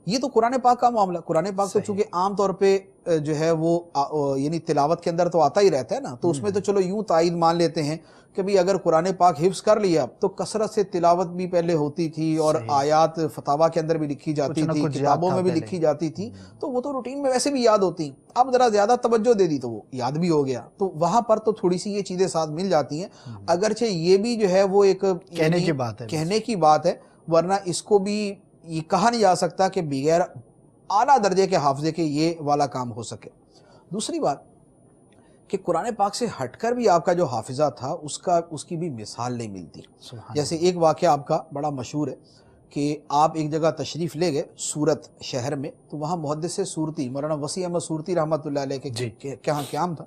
یہ تو قرآن پاک کا معاملہ. قرآن پاک تو چونکہ عام طور پہ جو ہے وہ یعنی تلاوت کے اندر تو آتا ہی رہتا ہے نا, تو اس میں تو چلو یوں تائید مان لیتے ہیں کہ بھی اگر قرآن پاک حفظ کر لیا تو کثرت سے تلاوت بھی پہلے ہوتی تھی اور آیات فتاوا کے اندر بھی لکھی جاتی تھی, کتابوں میں بھی لکھی جاتی تھی, تو وہ تو روٹین میں ویسے بھی یاد ہوتی. اب ذرا زیادہ توجہ دے دی تو وہ یاد بھی ہو گیا, تو وہاں پر تو تھوڑی سی یہ چیزیں ساتھ مل جاتی ہیں. اگرچہ یہ بھی جو ہے وہ ایک کہنے کی بات ہے, ورنہ اس کو بھی یہ کہا نہیں جا سکتا کہ بغیر اعلیٰ درجے کے حافظے کے یہ والا کام ہو سکے. دوسری بات کہ قرآن پاک سے ہٹ کر بھی آپ کا جو حافظہ تھا اس کی بھی مثال نہیں ملتی. جیسے ایک واقعہ آپ کا بڑا مشہور ہے کہ آپ ایک جگہ تشریف لے گئے سورت شہر میں, تو وہاں محدث سورتی مولانا وسیع احمد سورتی رحمۃ اللہ علیہ کے کہاں قیام تھا.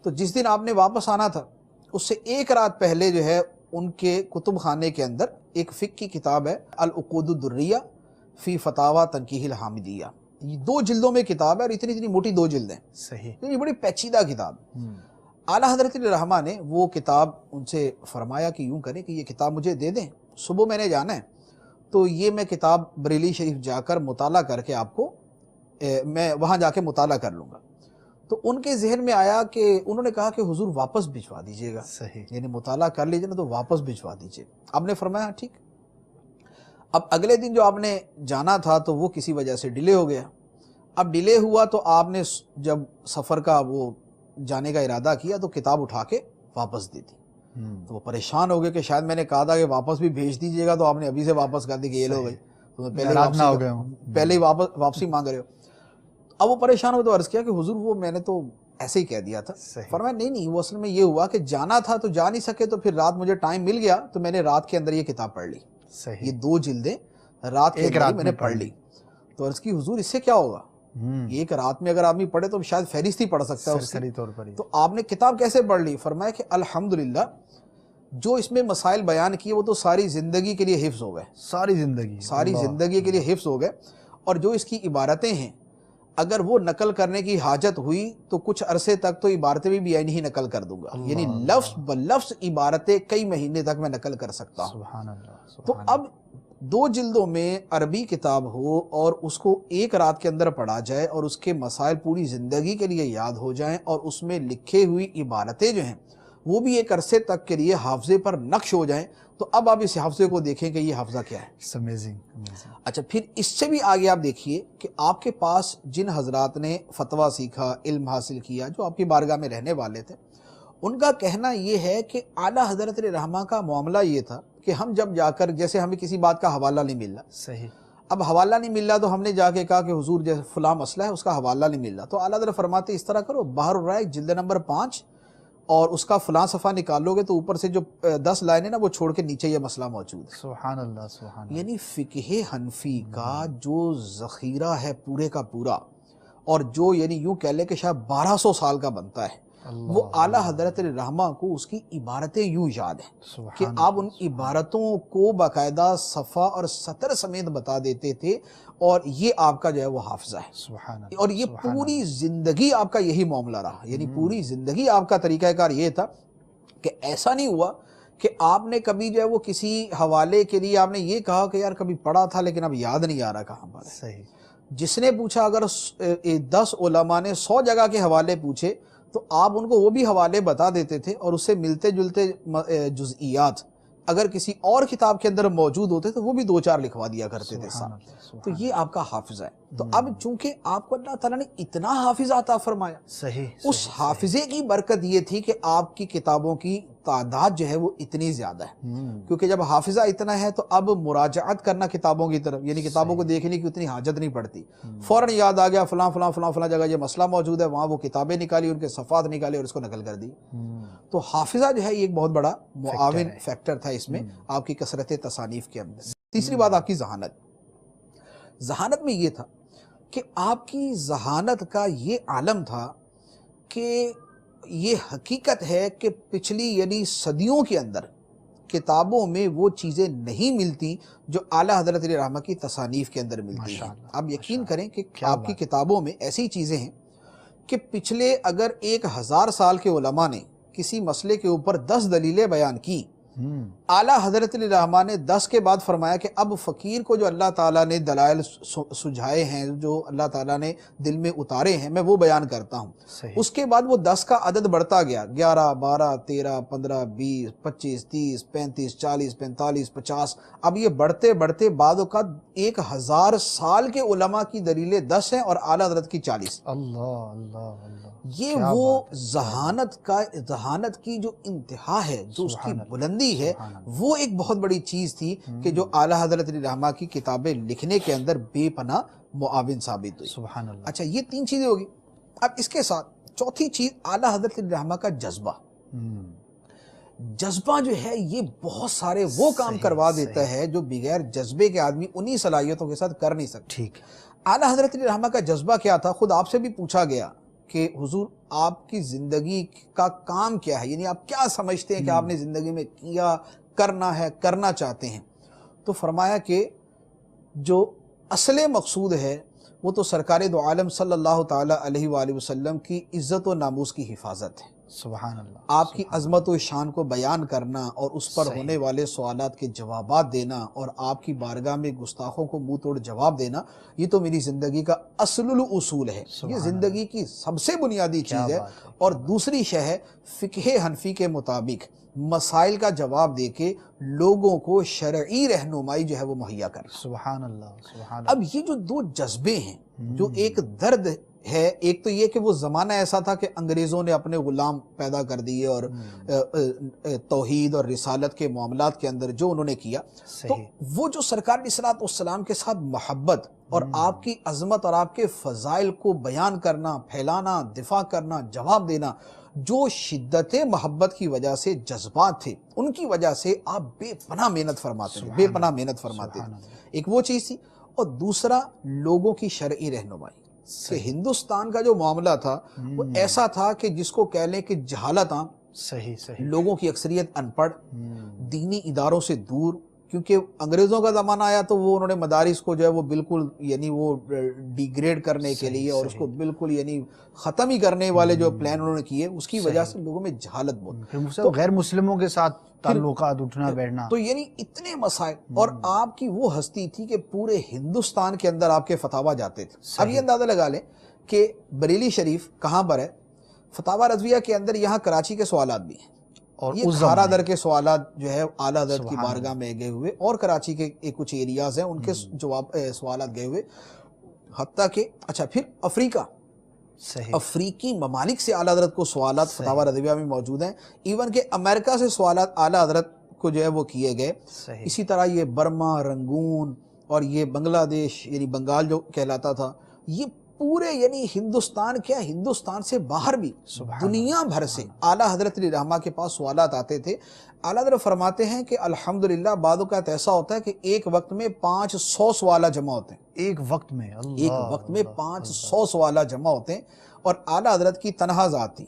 تو جس دن آپ نے واپس آنا تھا اس سے ایک رات پہلے جو ہے ان کے کتب خانے کے اندر ایک فقہ کی کتاب ہے العقود الدریہ فی فتاوی تنقیح الحامدیہ. یہ 2 جلدوں میں کتاب ہے اور اتنی موٹی 2 جلدیں. صحیح. یہ بڑی پیچیدہ کتاب. اعلیٰ حضرت علی رحمہ نے وہ کتاب ان سے فرمایا کہ یوں کریں کہ یہ کتاب مجھے دے دیں, صبح میں نے جانا ہے, تو یہ میں کتاب بریلی شریف جا کر مطالعہ کر کے آپ کو میں وہاں جا کے مطالعہ کر لوں گا. تو ان کے ذہن میں آیا کہ انہوں نے کہا کہ حضور واپس بھجوا دیجیے گا. صحیح. یعنی مطالعہ کر لیجیے نا تو واپس بھجوا دیجیے. آپ نے فرمایا ٹھیک. اب اگلے دن جو آپ نے جانا تھا تو وہ کسی وجہ سے ڈیلے ہو گیا. اب ڈیلے ہوا تو آپ نے جب سفر کا وہ جانے کا ارادہ کیا تو کتاب اٹھا کے واپس دی تھی. تو وہ پریشان ہو گئے کہ شاید میں نے کہا تھا کہ واپس بھی بھیج دیجیے گا, تو آپ نے ابھی سے واپس کر دی کہ یہ لو بھائی پہلے ہی واپسی مانگ رہے ہو. اب وہ پریشان ہوئے تو عرض کیا کہ حضور وہ میں نے تو ایسے ہی کہہ دیا تھا. فرمایا نہیں وہ اصل میں یہ ہوا کہ جانا تھا تو جا نہیں سکے, تو پھر رات مجھے ٹائم مل گیا تو میں نے رات کے اندر یہ کتاب پڑھ لی. یہ 2 جلدیں رات کے اندر میں نے پڑھ لی. تو عرض کی حضور اس سے کیا ہوگا, ایک رات میں اگر آدمی پڑھے تو شاید فہرست ہی پڑھ سکتا ہے اس کی. تو آپ نے کتاب کیسے پڑھ لی؟ فرمایا کہ الحمدللہ جو اس میں مسائل بیان کیے وہ تو ساری زندگی کے لیے حفظ ہو گئے. ساری زندگی کے لیے حفظ ہو گئے. اور جو اس کی عبارتیں ہیں اگر وہ نقل کرنے کی حاجت ہوئی تو کچھ عرصے تک تو عبارتیں بھی عین ہی نقل کر دوں گا. یعنی لفظ بلفظ عبارتیں کئی مہینے تک میں نقل کر سکتا ہوں. سبحان اللہ. تو اب 2 جلدوں میں عربی کتاب ہو اور اس کو ایک رات کے اندر پڑھا جائے اور اس کے مسائل پوری زندگی کے لیے یاد ہو جائیں, اور اس میں لکھے ہوئی عبارتیں جو ہیں وہ بھی ایک عرصے تک کے لیے حافظے پر نقش ہو جائیں, تو اب آپ اس حافظے کو دیکھیں کہ یہ حافظہ کیا ہے. اچھا پھر اس سے بھی آگے آپ دیکھیے کہ آپ کے پاس جن حضرات نے فتویٰ سیکھا, علم حاصل کیا, جو آپ کی بارگاہ میں رہنے والے تھے, ان کا کہنا یہ ہے کہ اعلیٰ حضرت رحمہ کا معاملہ یہ تھا کہ ہم جب جا کر, جیسے ہمیں کسی بات کا حوالہ نہیں مل رہا. صحیح. اب حوالہ نہیں مل رہا تو ہم نے جا کے کہا کہ حضور جیسے فلاں مسئلہ ہے اس کا حوالہ نہیں مل رہا, تو اعلیٰ حضرت فرماتے اس طرح کرو, بحر الرائق جلد نمبر 5 اور اس کا فلاں صفحہ نکالو گے تو اوپر سے جو 10 لائنیں نا وہ چھوڑ کے نیچے یہ مسئلہ موجود ہے. سبحان اللہ. سبحان اللہ. یعنی فقہ حنفی کا جو ذخیرہ ہے پورے کا پورا, اور جو یعنی یوں کہہ لے کہ شاید 1200 سال کا بنتا ہے, وہ اعلیٰ حضرت رحمہ کو اس کی عبارتیں یوں یاد ہیں کہ آپ ان عبارتوں کو باقاعدہ صفحہ اور سطر سمیت بتا دیتے تھے, اور یہ آپ کا جو ہے وہ حافظہ ہے. اور یہ پوری زندگی آپ کا یہی معاملہ رہا. یعنی پوری زندگی آپ کا طریقہ کار یہ تھا کہ ایسا نہیں ہوا کہ آپ نے کبھی جو ہے وہ کسی حوالے کے لیے آپ نے یہ کہا کہ یار کبھی پڑھا تھا لیکن اب یاد نہیں آ رہا کہاں پر. صحیح. جس نے پوچھا, اگر 10 علماء نے 100 جگہ کے حوالے پوچھے تو آپ ان کو وہ بھی حوالے بتا دیتے تھے اور اس سے ملتے جلتے جزئیات اگر کسی اور کتاب کے اندر موجود ہوتے تو وہ بھی 2-4 لکھوا دیا کرتے تھے ساتھ. تو یہ آپ کا حافظہ ہے. تو اب چونکہ آپ کو اللہ تعالیٰ نے اتنا حافظہ عطا فرمایا, اس حافظے کی برکت یہ تھی کہ آپ کی کتابوں کی تعداد جو ہے وہ اتنی زیادہ ہے, کیونکہ جب حافظہ اتنا ہے تو اب مراجعت کرنا کتابوں کی طرف, یعنی کتابوں کو دیکھنے کی اتنی حاجت نہیں پڑتی, فوراً یاد آ گیا فلاں فلاں فلاں فلاں جگہ یہ مسئلہ موجود ہے, وہاں وہ کتابیں نکالی, ان کے صفحات نکالے اور اس کو نقل کر دی. تو حافظہ جو ہے یہ ایک بہت بڑا معاون فیکٹر تھا اس میں آپ کی کثرت تصانیف کے اندر. تیسری بات آپ کی ذہانت. ذہانت میں یہ تھا کہ آپ کی ذہانت کا یہ عالم تھا کہ یہ حقیقت ہے کہ پچھلی یعنی صدیوں کے اندر کتابوں میں وہ چیزیں نہیں ملتی جو اعلیٰ حضرت علیہ رحمہ کی تصانیف کے اندر ملتی ہیں. آپ یقین کریں کہ آپ کی کتابوں میں ایسی چیزیں ہیں کہ پچھلے اگر 1000 سال کے علماء نے کسی مسئلے کے اوپر 10 دلیلیں بیان کی, اعلیٰ حضرت علیہ رحمہ نے 10 کے بعد فرمایا کہ اب فقیر کو جو اللہ تعالیٰ نے دلائل سجھائے ہیں, جو اللہ تعالیٰ نے دل میں اتارے ہیں, میں وہ بیان کرتا ہوں. اس کے بعد وہ 10 کا عدد بڑھتا گیا, 11 12 13 15 20 25 30 35 40 45 50, اب یہ بڑھتے بڑھتے بعد اوقات 1000 سال کے علماء کی دلیلیں 10 ہیں اور اعلیٰ حضرت کی 40. اللہ اللہ اللہ. یہ وہ ذہانت کی جو انتہا ہے, جو اس کی بلندی ہے, وہ ایک بہت بڑی چیز تھی کہ جو اعلیٰ حضرت علیہ رحمہ کی کتابیں لکھنے کے اندر بے پناہ معاون ثابت ہوئی. سبحان اللہ. اچھا یہ 3 چیزیں ہوگی. اب اس کے ساتھ چوتھی چیز اعلیٰ حضرت علیہ رحمہ کا جذبہ. جذبہ جو ہے یہ بہت سارے وہ کام کروا دیتا ہے جو بغیر جذبے کے آدمی انہی صلاحیتوں کے ساتھ کر نہیں سکتا. ٹھیک. اعلیٰ حضرت علیہ رحمہ کا جذبہ کیا تھا؟ خود آپ سے بھی پوچھا گیا کہ حضور آپ کی زندگی کا کام کیا ہے, یعنی آپ کیا سمجھتے ہیں کہ آپ نے زندگی میں کیا, کرنا ہے, کرنا چاہتے ہیں. تو فرمایا کہ جو اصل مقصود ہے وہ تو سرکار دو عالم صلی اللہ تعالی علیہ وآلہ وسلم کی عزت و ناموس کی حفاظت ہے. سبحان اللہ. آپ کی عظمت و شان کو بیان کرنا اور اس پر ہونے والے سوالات کے جوابات دینا اور آپ کی بارگاہ میں گستاخوں کو منہ توڑ جواب دینا, یہ تو میری زندگی کا اصل الاصول ہے. یہ زندگی کی سب سے بنیادی چیز ہے. اور دوسری شے ہے فقہ حنفی کے مطابق مسائل کا جواب دے کے لوگوں کو شرعی رہنمائی جو ہے وہ مہیا کرنا. سبحان اللہ. سبحان اللہ. اب یہ جو 2 جذبے ہیں, جو ایک درد ہے, ایک تو یہ کہ وہ زمانہ ایسا تھا کہ انگریزوں نے اپنے غلام پیدا کر دیے اور توحید اور رسالت کے معاملات کے اندر جو انہوں نے کیا, تو وہ جو سرکار علیہ الصلوۃ والسلام کے ساتھ محبت اور آپ کی عظمت اور آپ کے فضائل کو بیان کرنا, پھیلانا, دفاع کرنا, جواب دینا, جو شدت محبت کی وجہ سے جذبات تھے, ان کی وجہ سے آپ بے پناہ محنت فرماتے تھے, بے پناہ محنت فرماتے تھے. ایک وہ چیز تھی. اور دوسرا لوگوں کی شرعی رہنمائی. کہ ہندوستان کا جو معاملہ تھا وہ ایسا تھا کہ جس کو کہہ لیں کہ جہالت عام, لوگوں کی اکثریت ان پڑھ, دینی اداروں سے دور, کیونکہ انگریزوں کا زمانہ آیا تو وہ انہوں نے مدارس کو جو ہے وہ بالکل یعنی وہ ڈیگریڈ کرنے کے لیے اور اس کو بالکل یعنی ختم ہی کرنے والے جو پلان انہوں نے کیے, اس کی وجہ سے لوگوں میں جہالت بہت, تو غیر مسلموں کے ساتھ تعلقات اٹھنا بیٹھنا, تو یعنی اتنے مسائل. اور آپ کی وہ ہستی تھی کہ پورے ہندوستان کے اندر آپ کے فتاویٰ جاتے تھے. اب یہ اندازہ لگا لیں کہ بریلی شریف کہاں پر ہے, فتاویٰ رضویہ کے اندر یہاں کراچی کے سوالات بھی ہیں, اور یہ کھارا در کے سوالات جو ہے اعلیٰ حضرت کی بارگاہ میں گئے ہوئے, اور کراچی کے کچھ ایریاز ہیں ان کے جواب سوالات گئے ہوئے, حتیٰ کہ اچھا پھر افریقہ, افریقی ممالک سے اعلیٰ حضرت کو سوالات فتاویٰ رضویہ میں موجود ہیں. ایون کہ امریکہ سے سوالات اعلیٰ حضرت کو جو ہے وہ کیے گئے. اسی طرح یہ برما, رنگون اور یہ بنگلہ دیش یعنی بنگال جو کہلاتا تھا, یہ پورے یعنی ہندوستان کیا ہندوستان سے باہر بھی دنیا بھر سے اعلیٰ حضرت علیہ رحمہ کے پاس سوالات آتے تھے. اعلیٰ حضرت فرماتے ہیں کہ الحمدللہ بعض اوقات ایسا ہوتا ہے کہ ایک وقت میں 500 سوالات جمع ہوتے ہیں. ایک وقت میں 500 سوالات جمع ہوتے ہیں, اور اعلیٰ حضرت کی تنہا ذات تھی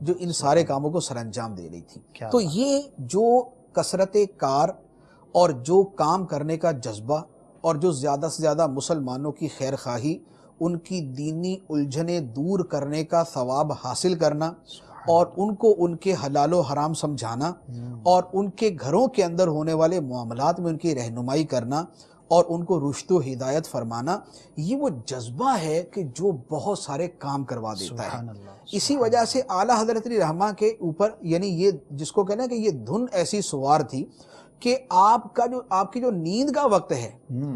جو ان سارے کاموں کو سر انجام دے رہی تھی. تو یہ جو کثرت کار اور جو کام کرنے کا جذبہ اور جو زیادہ سے زیادہ مسلمانوں کی خیر خواہی, ان کی دینی الجھنیں دور کرنے کا ثواب حاصل کرنا, اور ان کو ان کے حلال و حرام سمجھانا, اور ان کے گھروں کے اندر ہونے والے معاملات میں ان کی رہنمائی کرنا, اور ان کو رشد و ہدایت فرمانا، یہ وہ جذبہ ہے کہ جو بہت سارے کام کروا دیتا ہے۔ سبحان اللہ، اسی وجہ سے اعلیٰ حضرت علی رحمہ کے اوپر یعنی یہ جس کو کہنا ہے کہ یہ دھن ایسی سوار تھی کہ آپ کی جو نیند کا وقت ہے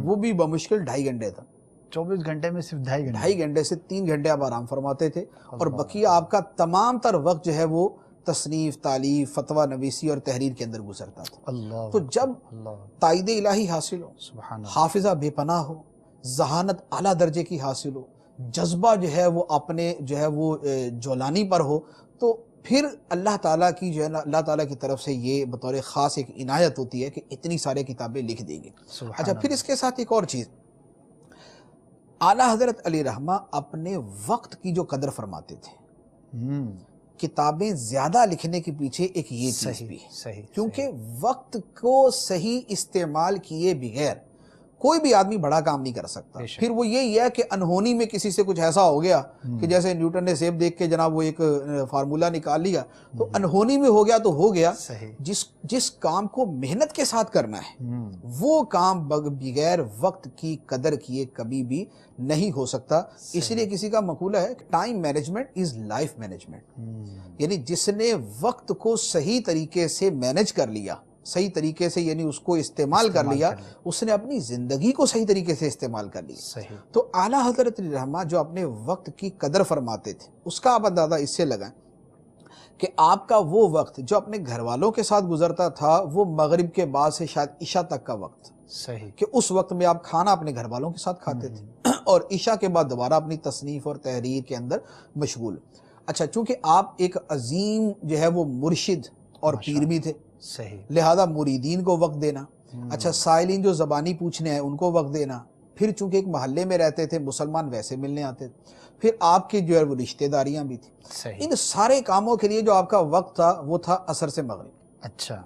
وہ بھی بمشکل 2.5 گھنٹے تھا۔ 24 گھنٹے میں صرف 2.5 گھنٹے، 2.5 گھنٹے سے 3 گھنٹے آپ آرام فرماتے تھے، اور بقیہ آپ کا تمام تر وقت جو ہے وہ تصنیف، تالیف، فتویٰ نویسی اور تحریر کے اندر گزرتا تھا۔ اللہ تو جب اللہ، تائید الہی حاصل ہو، سبحان اللہ، حافظہ بے پناہ ہو، ذہانت اعلیٰ درجے کی حاصل ہو، جذبہ جو ہے وہ اپنے جو ہے وہ جولانی پر ہو، تو پھر اللہ تعالیٰ کی جو ہے نا، اللہ تعالیٰ کی طرف سے یہ بطور خاص ایک عنایت ہوتی ہے کہ اتنی سارے کتابیں لکھ دیں گے۔ سبحان اچھا، پھر اس کے ساتھ ایک اور چیز، اعلیٰ حضرت علی رحمہ اپنے وقت کی جو قدر فرماتے تھے، کتابیں زیادہ لکھنے کے پیچھے ایک یہ چیز بھی ہے، صحیح، کیونکہ وقت کو صحیح استعمال کیے بغیر کوئی بھی آدمی بڑا کام نہیں کر سکتا۔ پھر وہ یہی ہے کہ انہونی میں کسی سے کچھ ایسا ہو گیا کہ جیسے نیوٹن نے سیب دیکھ کے جناب وہ ایک فارمولہ نکال لیا، تو انہونی میں ہو گیا تو ہو گیا۔ جس کام کو محنت کے ساتھ کرنا ہے وہ کام بغیر وقت کی قدر کیے کبھی بھی نہیں ہو سکتا۔ اس لیے کسی کا مقولہ ہے کہ time management is life management, یعنی جس نے وقت کو صحیح طریقے سے مینج کر لیا، صحیح طریقے سے یعنی اس کو استعمال کر لیا، اس نے اپنی زندگی کو صحیح طریقے سے استعمال کر لیا۔ تو اعلیٰ حضرت علی رحمہ جو اپنے وقت کی قدر فرماتے تھے، اس کا آپ اندازہ اس سے لگائیں کہ آپ کا وہ وقت جو اپنے گھر والوں کے ساتھ گزرتا تھا وہ مغرب کے بعد سے شاید عشاء تک کا وقت، صحیح، کہ اس وقت میں آپ کھانا اپنے گھر والوں کے ساتھ کھاتے تھے اور عشاء کے بعد دوبارہ اپنی تصنیف اور تحریر کے اندر مشغول۔ اچھا، چونکہ آپ ایک عظیم جو ہے وہ مرشد اور پیر بھی تھے، صحیح، لہذا مریدین کو وقت دینا، اچھا سائلین جو زبانی پوچھنے ہیں ان کو وقت دینا، پھر چونکہ ایک محلے میں رہتے تھے، مسلمان ویسے ملنے آتے تھے، پھر آپ کی جو ہے وہ رشتہ داریاں بھی تھیں، صحیح، ان سارے کاموں کے لیے جو آپ کا وقت تھا وہ تھا عصر سے مغرب۔ اچھا،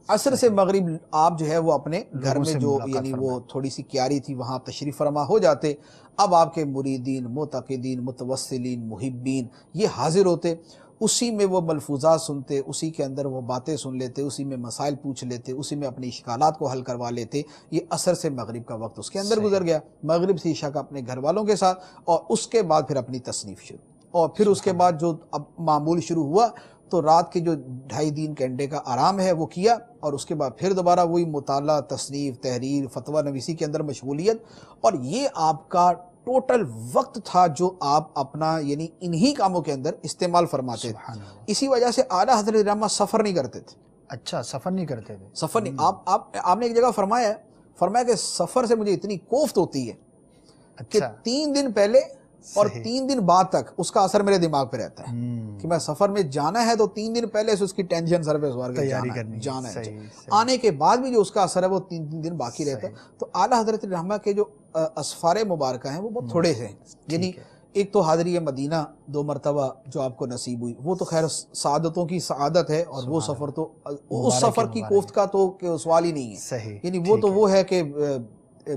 عصر سے مغرب آپ جو ہے وہ اپنے گھر میں جو یعنی وہ تھوڑی سی کیاری تھی وہاں تشریف فرما ہو جاتے۔ اب آپ کے مریدین، معتقدین، متوسلین، محبین یہ حاضر ہوتے، اسی میں وہ ملفوظات سنتے، اسی کے اندر وہ باتیں سن لیتے، اسی میں مسائل پوچھ لیتے، اسی میں اپنے اشکالات کو حل کروا لیتے۔ یہ عصر سے مغرب کا وقت اس کے اندر گزر گیا، مغرب سے عشاء کا اپنے گھر والوں کے ساتھ، اور اس کے بعد پھر اپنی تصنیف شروع، اور پھر اس کے بعد جو اب معمول شروع ہوا تو رات کے جو 2.5-3 گھنٹے کا آرام ہے وہ کیا، اور اس کے بعد پھر دوبارہ وہی مطالعہ، تصنیف، تحریر، فتویٰ نویسی کے اندر مشغولیت، اور یہ آپ کا ٹوٹل وقت تھا جو آپ اپنا یعنی انہی کاموں کے اندر استعمال فرماتے تھے۔ اسی وجہ سے اعلیٰ حضرت رحمہ سفر نہیں کرتے تھے۔ اچھا، سفر نہیں کرتے تھے، سفر نہیں، آپ نے ایک جگہ فرمایا کہ سفر سے مجھے اتنی کوفت ہوتی ہے کہ 3 دن پہلے اور 3 دن بعد تک اس کا اثر میرے دماغ پہ رہتا ہے کہ میں سفر میں جانا ہے تو 3 دن پہلے سے اس کی ٹینشن سر پہ سوار کے جانا ہے، آنے کے بعد بھی جو اس کا اثر ہے وہ 3 دن باقی رہتا ہے۔ تو اعلیٰ حضرت رحمہ کے جو اسفار مبارکہ ہیں وہ بہت تھوڑے سے ہیں، یعنی ایک تو حاضری مدینہ 2 مرتبہ جو آپ کو نصیب ہوئی، وہ تو خیر سعادتوں کی سعادت ہے، اور وہ سفر تو اس سفر کی کوفت کا تو سوال ہی نہیں ہے، یعنی وہ تو وہ ہے کہ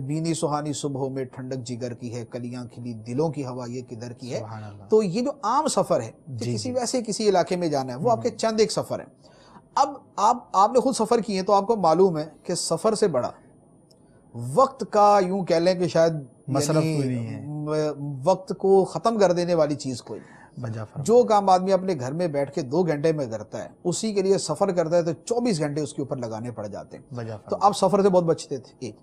بینی سہانی صبحوں میں ٹھنڈک جگر کی ہے، کلیاں کھلی دلوں کی ہوا یہ کدھر کی ہے۔ تو یہ جو عام سفر ہے کہ کسی ویسے کسی علاقے میں جانا ہے وہ آپ کے چند ایک سفر ہیں۔ اب آپ نے خود سفر کیے تو آپ کو معلوم ہے کہ سفر سے بڑا وقت کا یوں کہہ لیں کہ شاید مصرف کوئی نہیں ہے، وقت کو ختم کر دینے والی چیز کوئی نہیں۔ جو کام آدمی اپنے گھر میں بیٹھ کے 2 گھنٹے میں کرتا ہے اسی کے لیے سفر کرتا ہے تو 24 گھنٹے اس کے اوپر لگانے پڑ جاتے ہیں۔ تو آپ سفر سے بہت بچتے تھے، ایک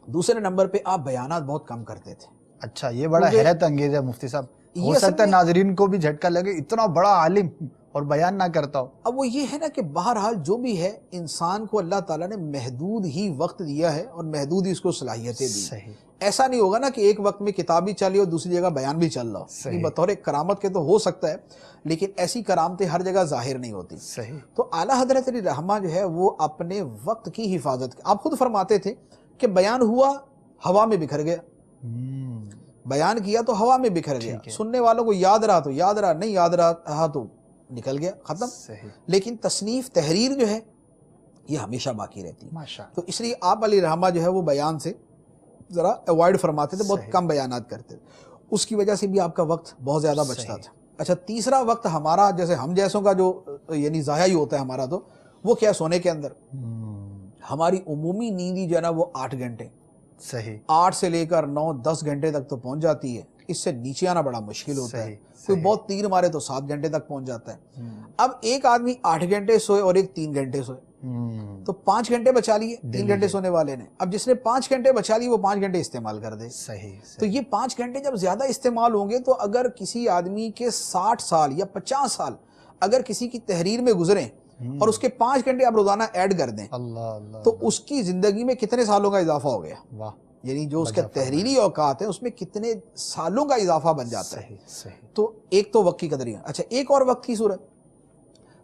دوسرے نمبر پہ آپ بیانات بہت کم کرتے تھے۔ اچھا، یہ بڑا حیرت انگیز ہے مفتی صاحب، ہو سکتا ہے ناظرین کو بھی جھٹکا لگے اتنا بڑا عالم اور بیان نہ کرتا ہو۔ اب وہ یہ ہے نا کہ بہرحال جو بھی ہے انسان کو اللہ تعالیٰ نے محدود ہی وقت دیا ہے اور محدود ہی اس کو صلاحیتیں دی۔ ایسا نہیں ہوگا نا کہ ایک وقت میں کتاب بھی چلی اور دوسری جگہ بیان بھی چل رہا ہو، یہ بطور کرامت کے تو ہو سکتا ہے لیکن ایسی کرامتیں ہر جگہ ظاہر نہیں ہوتی۔ تو اعلیٰ حضرت علی رحمہ جو ہے وہ اپنے وقت کی حفاظت، آپ خود فرماتے تھے کہ بیان ہوا ہوا میں بکھر گیا، بیان کیا تو ہوا میں بکھر گیا، سننے والوں کو یاد رہا تو یاد رہا، نہیں یاد رہا تو نکل گیا، ختم۔ لیکن تصنیف تحریر جو ہے یہ ہمیشہ باقی رہتی ہے۔ تو اس لیے آپ علی رحمہ جو ہے وہ بیان سے ذرا اوائڈ فرماتے تھے، بہت کم بیانات کرتے تھے، اس کی وجہ سے بھی آپ کا وقت بہت زیادہ بچتا تھا۔ اچھا، تیسرا وقت ہمارا جیسے ہم جیسوں کا جو یعنی ضائع ہی ہوتا ہے ہمارا، تو وہ کیا، سونے کے اندر ہماری عمومی نیند ہی جو ہے نا وہ 8 گھنٹے صحیح 8 سے لے کر 9-10 گھنٹے تک تو پہنچ جاتی ہے، اس سے نیچے آنا بڑا مشکل ہوتا ہے، کوئی بہت تیر مارے تو 7 گھنٹے تک پہنچ جاتا ہے۔ اب ایک آدمی 8 گھنٹے سوئے اور ایک 3 گھنٹے سوئے تو 5 گھنٹے بچا لیے 3 گھنٹے سونے والے نے۔ اب جس نے 5 گھنٹے بچا لیے وہ 5 گھنٹے استعمال کر دے۔ تو یہ 5 گھنٹے جب زیادہ استعمال ہوں گے تو اگر کسی آدمی کے 60 سال یا 50 سال اگر کسی کی تحریر میں گزریں اور اس کے 5 گھنٹے آپ روزانہ ایڈ کر دیں تو اس کی زندگی میں کتنے سالوں کا اضافہ ہو گیا، یعنی جو اس کا تحریری اوقات ہے اس میں کتنے سالوں کا اضافہ بن جاتا ہے۔ تو ایک تو وقت کی قدر ہے۔ اچھا ایک اور وقت کی صورت،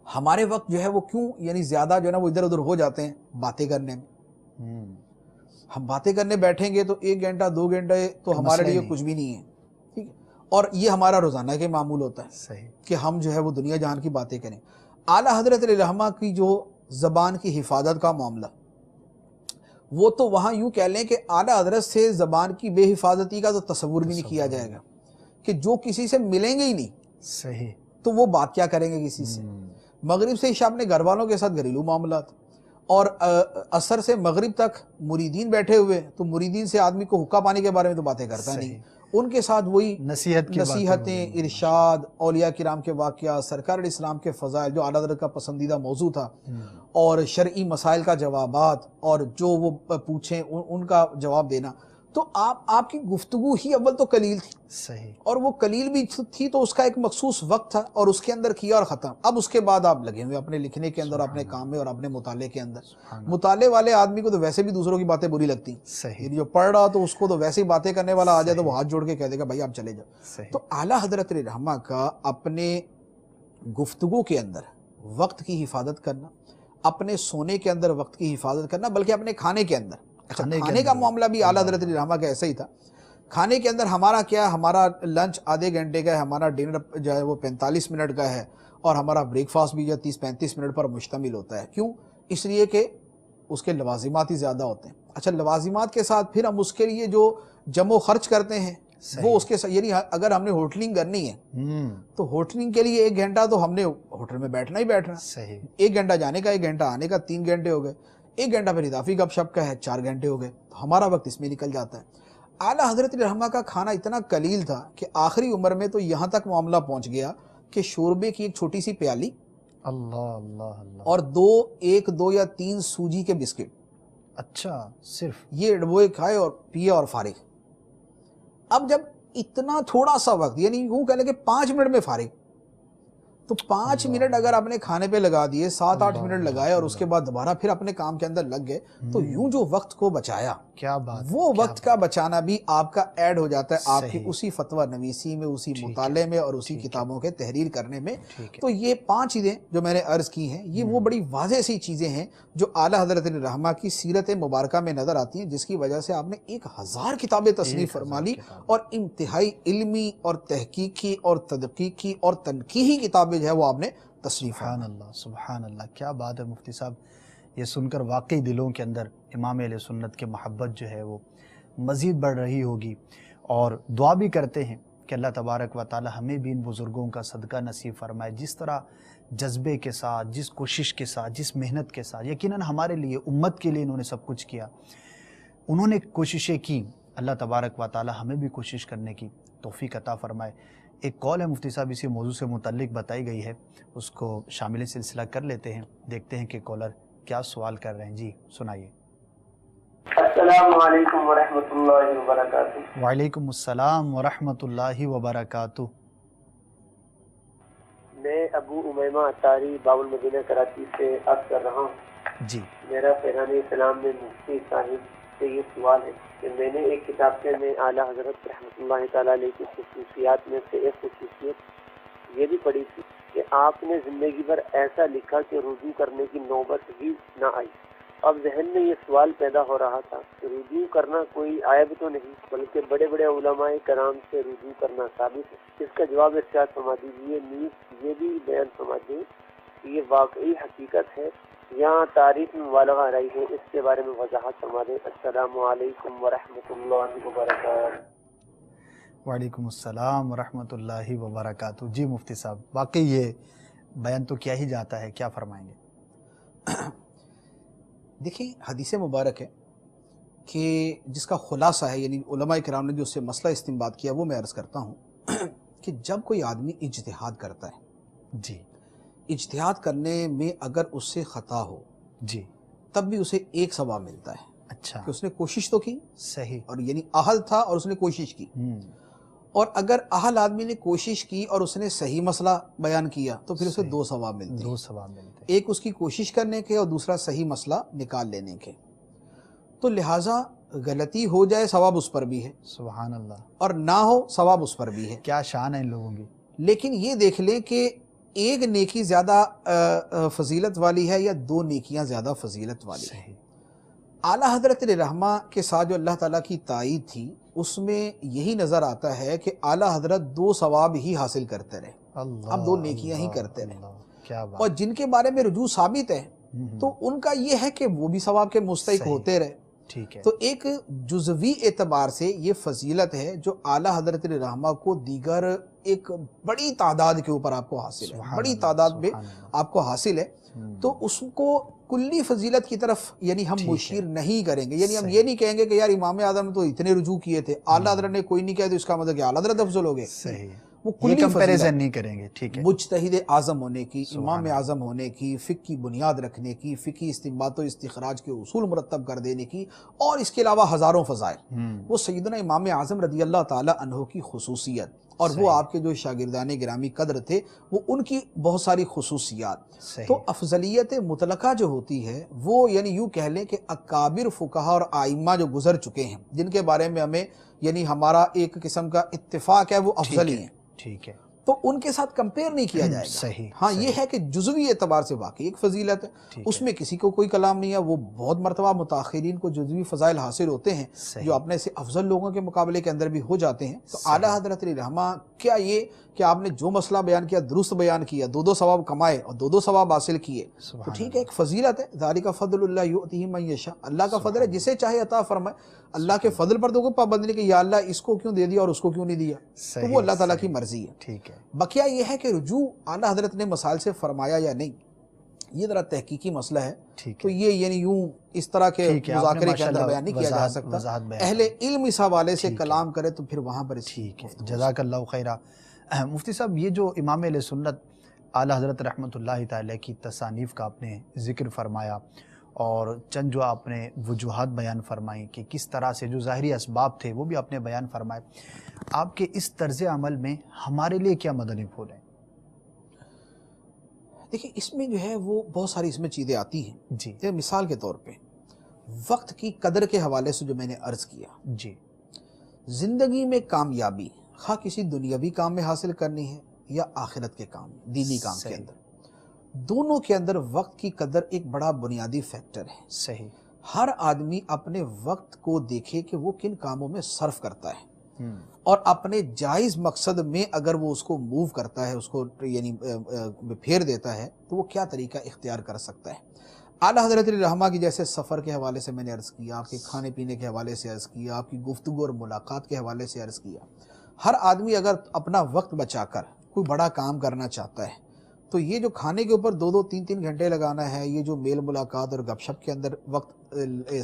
ہمارے وقت جو ہے وہ کیوں یعنی زیادہ جو ہے نا وہ ادھر ادھر ہو جاتے ہیں باتیں کرنے میں۔ ہم باتیں کرنے بیٹھیں گے تو 1 گھنٹہ 2 گھنٹے تو ہمارے لیے کچھ بھی نہیں ہے، ٹھیک ہے، اور یہ ہمارا روزانہ کے معمول ہوتا ہے کہ ہم جو ہے وہ دنیا جہان کی باتیں کریں۔ اعلیٰ حضرت علیہ رحمہ کی جو زبان کی حفاظت کا معاملہ، وہ تو وہاں یوں کہہ لیں کہ اعلیٰ حضرت سے زبان کی بے حفاظتی کا تو تصور بھی نہیں کیا جائے گا کہ جو کسی سے ملیں گے ہی نہیں صحیح تو وہ بات کیا کریں گے کسی سے۔ مغرب سے عشاء اپنے گھر والوں کے ساتھ گھریلو معاملات، اور عصر سے مغرب تک مریدین بیٹھے ہوئے تو مریدین سے آدمی کو حقہ پانی کے بارے میں تو باتیں کرتا نہیں، ان کے ساتھ وہی نصیحتیں، ارشاد، اولیاء کرام کے واقعات، سرکار اسلام کے فضائل جو اعلیٰ حضرت کا پسندیدہ موضوع تھا، اور شرعی مسائل کا جوابات، اور جو وہ پوچھیں ان کا جواب دینا۔ تو آپ کی گفتگو ہی اول تو قلیل تھی، صحیح، اور وہ قلیل بھی تھی تو اس کا ایک مخصوص وقت تھا اور اس کے اندر کیا اور ختم۔ اب اس کے بعد آپ لگے ہوئے اپنے لکھنے کے اندر، اپنے کام میں اور اپنے مطالعے کے اندر۔ مطالعے والے آدمی کو تو ویسے بھی دوسروں کی باتیں بری لگتی ہیں، جو پڑھ رہا تو اس کو تو ویسے ہی باتیں کرنے والا آ جائے تو وہ ہاتھ جوڑ کے کہہ دے گا بھائی آپ چلے جاؤ۔ تو اعلیٰ حضرت رحمہ کا اپنے گفتگو کے اندر وقت کی حفاظت کرنا، اپنے سونے کے اندر وقت کی حفاظت کرنا، بلکہ اپنے کھانے کے اندر، کھانے کا معاملہ بھی اعلیٰ حضرت رحمہ کا ایسا ہی تھا۔ کھانے کے اندر ہمارا کیا، ہمارا لنچ آدھے گھنٹے کا ہے، ہمارا ڈنر جو ہے وہ 45 منٹ کا ہے، اور ہمارا بریک فاسٹ بھی جو 30-35 منٹ پر مشتمل ہوتا ہے۔ کیوں؟ اس لیے کہ اس کے لوازمات ہی زیادہ ہوتے ہیں۔ اچھا لوازمات کے ساتھ پھر ہم اس کے لیے جو جمع و خرچ کرتے ہیں وہ اس کے ساتھ، یعنی اگر ہم نے ہوٹلنگ کرنی ہے تو ہوٹلنگ کے لیے 1 گھنٹہ تو ہم نے ہوٹل میں بیٹھنا ہی بیٹھنا، 1 گھنٹہ جانے کا، 1 گھنٹہ آنے کا، 3 گھنٹے ہو گئے، 1 گھنٹہ پھر اضافی گپ شپ کا ہے، 4 گھنٹے ہو گئے، تو ہمارا وقت اس میں نکل جاتا ہے۔ اعلیٰ حضرت رحمہ کا کھانا اتنا قلیل تھا کہ آخری عمر میں تو یہاں تک معاملہ پہنچ گیا کہ شوربے کی ایک چھوٹی سی پیالی، اور 1 2 یا 3 سوجی کے بسکٹ، اچھا صرف یہ وہ کھائے اور پیے اور فارغ۔ اب جب اتنا تھوڑا سا وقت، یعنی یوں کہہ لیں کہ 5 منٹ میں فارغ، تو 5 منٹ اگر اپنے کھانے پہ لگا دیے، 7-8 منٹ لگائے اور اس کے بعد دوبارہ پھر اپنے کام کے اندر لگ گئے، تو یوں جو وقت کو بچایا، کیا بات، وہ وقت کا بچانا بھی آپ کا ایڈ ہو جاتا ہے آپ کی اسی فتویٰ نویسی میں، اسی مطالعے میں اور اسی کتابوں کے تحریر کرنے میں۔ تو یہ 5 چیزیں جو میں نے عرض کی ہیں یہ وہ بڑی واضح سی چیزیں ہیں جو اعلیٰ حضرت رحمہ کی سیرت مبارکہ میں نظر آتی ہیں، جس کی وجہ سے آپ نے 1000 کتابیں تصنیف فرما لی، اور انتہائی علمی اور تحقیقی اور تدقیقی اور تنقیحی کتابیں جو ہے وہ آپ نے تصنیف فرما۔ سبحان اللہ، سبحان اللہ، کیا بات ہے مفتی صاحب، یہ سن کر واقعی دلوں کے اندر امام اہل سنت کے محبت جو ہے وہ مزید بڑھ رہی ہوگی، اور دعا بھی کرتے ہیں کہ اللہ تبارک و تعالی ہمیں بھی ان بزرگوں کا صدقہ نصیب فرمائے، جس طرح جذبے کے ساتھ، جس کوشش کے ساتھ، جس محنت کے ساتھ، یقیناً ہمارے لیے، امت کے لیے انہوں نے سب کچھ کیا، انہوں نے کوششیں کی، اللہ تبارک و تعالی ہمیں بھی کوشش کرنے کی توفیق عطا فرمائے۔ ایک کال ہے مفتی صاحب اسی موضوع سے متعلق بتائی گئی ہے، اس کو شامل سلسلہ کر لیتے ہیں، دیکھتے ہیں کہ کالر کیا سوال کر رہے ہیں۔ جی سنائیے۔ السلام علیکم ورحمۃ اللہ وبرکاتہ۔ وعلیکم السلام ورحمۃ اللہ وبرکاتہ۔ میں ابو امیمہ اطاری باب المدینہ کراچی سے عرض کر رہا ہوں۔ جی، میرا فیضان اسلام میں مفتی صاحب سے یہ سوال ہے کہ میں نے ایک کتاب میں اعلیٰ حضرت رحمۃ اللہ تعالیٰ علیہ کی خصوصیات میں سے ایک خصوصیت یہ بھی پڑھی تھی کہ آپ نے زندگی بھر ایسا لکھا کہ رجوع کرنے کی نوبت ہی نہ آئی۔ اب ذہن میں یہ سوال پیدا ہو رہا تھا کہ رجوع کرنا کوئی عیب تو نہیں، بلکہ بڑے بڑے علماء کرام سے رجوع کرنا ثابت ہے۔ اس کا جواب ارشاد فرما دیجیے، نیز یہ بھی بیان فرما دیں کہ یہ واقعی حقیقت ہے یا تاریخ میں مبالغہ آرائی ہے، اس کے بارے میں وضاحت فرما دیں۔ السلام علیکم ورحمۃ اللہ وبرکاتہ۔ وعلیکم السلام ورحمۃ اللہ وبرکاتہ۔ جی مفتی صاحب، واقعی یہ بیان تو کیا ہی جاتا ہے، کیا فرمائیں گے؟ دیکھیں حدیث مبارک ہے کہ جس کا خلاصہ ہے، یعنی علماء کرام نے جو اس سے مسئلہ استنباط کیا وہ میں عرض کرتا ہوں کہ جب کوئی آدمی اجتہاد کرتا ہے، جی اجتہاد کرنے میں اگر اس سے خطا ہو جی، تب بھی اسے ایک ثواب ملتا ہے اچھا، کہ اس نے کوشش تو کی، صحیح، اور یعنی اہل تھا اور اس نے کوشش کی. اور اگر اہل آدمی نے کوشش کی اور اس نے صحیح مسئلہ بیان کیا تو پھر اسے صحیح. 2 ثواب ملتے ہیں، 2 ثواب ملتے ہیں. ایک اس کی کوشش کرنے کے اور دوسرا صحیح مسئلہ نکال لینے کے. تو لہٰذا غلطی ہو جائے ثواب اس پر بھی ہے، سبحان اللہ، اور نہ ہو ثواب اس پر بھی ہے. کیا شان ہے ان لوگوں کی. لیکن یہ دیکھ لیں کہ ایک نیکی زیادہ فضیلت والی ہے یا 2 نیکیاں زیادہ فضیلت والی ہے. صحیح، اعلیٰ حضرت رحمہ کے ساتھ جو اللہ تعالیٰ کی تائید تھی اس میں یہی نظر آتا ہے کہ اعلیٰ حضرت 2 ثواب ہی حاصل کرتے رہے، اللہ، اب 2 نیکیاں ہی اللہ، کرتے رہے. اللہ، کیا بات. اور جن کے بارے میں رجوع ثابت ہے تو ان کا یہ ہے کہ وہ بھی ثواب کے مستحق صحیح. ہوتے رہے. ٹھیک ہے، تو ایک جزوی اعتبار سے یہ فضیلت ہے جو اعلیٰ حضرت رحمہ کو دیگر ایک بڑی تعداد کے اوپر آپ کو حاصل ہے، سبحان بڑی اللہ، تعداد میں سبحان اللہ. آپ کو حاصل ہے. تو اس کو کلی فضیلت کی طرف یعنی ہم ٹھیک ہے. مشیر نہیں کریں گے، یعنی ہم صحیح. یہ نہیں کہیں گے کہ یار امام اعظم تو اتنے رجوع کیے تھے، اعلیٰ حضرت نے کوئی نہیں کیا تو اس کا مطلب کہ اعلیٰ حضرت افضل ہو گئے. صحیح، وہ یہ کلی فضیلت کمپیریزن نہیں کریں گے. ٹھیک ہے، مجتہد اعظم ہونے کی، سبحان امام اللہ. اعظم ہونے کی، فقہ کی بنیاد رکھنے کی، فقہی استنباط و استخراج کے اصول مرتب کر دینے کی، اور اس کے علاوہ ہزاروں فضائل. وہ سیدنا امام اعظم رضی اللہ تعالی عنہ کی خصوصیت، اور وہ آپ کے جو شاگردان گرامی قدر تھے وہ ان کی بہت ساری خصوصیات. صحیح. تو افضلیت مطلقہ جو ہوتی ہے وہ یعنی یوں کہہ لیں کہ اکابر فقہا اور آئمہ جو گزر چکے ہیں جن کے بارے میں ہمیں یعنی ہمارا ایک قسم کا اتفاق ہے وہ افضل ہی ہیں، ٹھیک ہے، تو ان کے ساتھ کمپیئر نہیں کیا جائے گا. صحیح، ہاں یہ ہے کہ جزوی اعتبار سے واقعی ایک فضیلت ہے، ٹھیک اس میں کسی کو کوئی کلام نہیں ہے. وہ بہت مرتبہ متاخرین کو جزوی فضائل حاصل ہوتے ہیں صحیح. جو اپنے سے افضل لوگوں کے مقابلے کے اندر بھی ہو جاتے ہیں. تو اعلیٰ حضرت رحمہ کیا یہ کہ آپ نے جو مسئلہ بیان کیا درست بیان کیا، 2 ثواب کمائے اور 2 ثواب حاصل کیے، تو سبحان ٹھیک ہے، ایک فضیلت ہے. ذالک فضل اللہ یؤتیہ من یشاء، اللہ کا فضل ہے جسے چاہے عطا فرمائے. اللہ کے فضل پر تو کوئی پابند نہیں کہ یا اللہ اس کو کیوں دے دیا اور اس کو کیوں نہیں دیا، تو وہ اللہ تعالیٰ کی مرضی ہے. ٹھیک ہے، بقیہ یہ ہے کہ رجوع اعلیٰ حضرت نے مسائل سے فرمایا یا نہیں، یہ ذرا تحقیقی مسئلہ ہے. ٹھیک تو ہے، یہ یعنی یوں اس طرح کے ٹھیک ہے، آپ نے مذاکرے کے ماشاءاللہ اندر بیان نہیں کیا جا سکتا. وضاحت بیان اہل علم اس حوالے سے ٹھیک ہے. کلام کرے تو پھر وہاں پر اس کی ٹھیک ہے، گفتگو. جزاک اللہ خیرہ. مفتی صاحب، یہ جو امام علیہ سنت اعلیٰ حضرت رحمۃ اللہ تعالی کی تصانیف کا آپ نے ذکر فرمایا اور چند جو آپ نے وجوہات بیان فرمائیں کہ کس طرح سے جو ظاہری اسباب تھے وہ بھی آپ نے بیان فرمائے، آپ کے اس طرز عمل میں ہمارے لیے کیا مدنی پھول ہیں؟ دیکھیں اس میں جو ہے وہ بہت ساری اس میں چیزیں آتی ہیں. جی جیسے مثال کے طور پہ وقت کی قدر کے حوالے سے جو میں نے عرض کیا، جی، زندگی میں کامیابی خواہ کسی دنیاوی کام میں حاصل کرنی ہے یا آخرت کے کام میں، دینی کام کے صحیح. اندر، دونوں کے اندر وقت کی قدر ایک بڑا بنیادی فیکٹر ہے. صحیح. ہر آدمی اپنے وقت کو دیکھے کہ وہ کن کاموں میں صرف کرتا ہے ہم، اور اپنے جائز مقصد میں اگر وہ اس کو موو کرتا ہے، اس کو یعنی پھیر دیتا ہے تو وہ کیا طریقہ اختیار کر سکتا ہے. اعلیٰ حضرت رحمہ کی جیسے سفر کے حوالے سے میں نے عرض کیا، آپ کے کھانے پینے کے حوالے سے عرض کیا، آپ کی گفتگو اور ملاقات کے حوالے سے عرض کیا. ہر آدمی اگر اپنا وقت بچا کر کوئی بڑا کام کرنا چاہتا ہے تو یہ جو کھانے کے اوپر 2-2 3-3 گھنٹے لگانا ہے، یہ جو میل ملاقات اور گپ شپ کے اندر وقت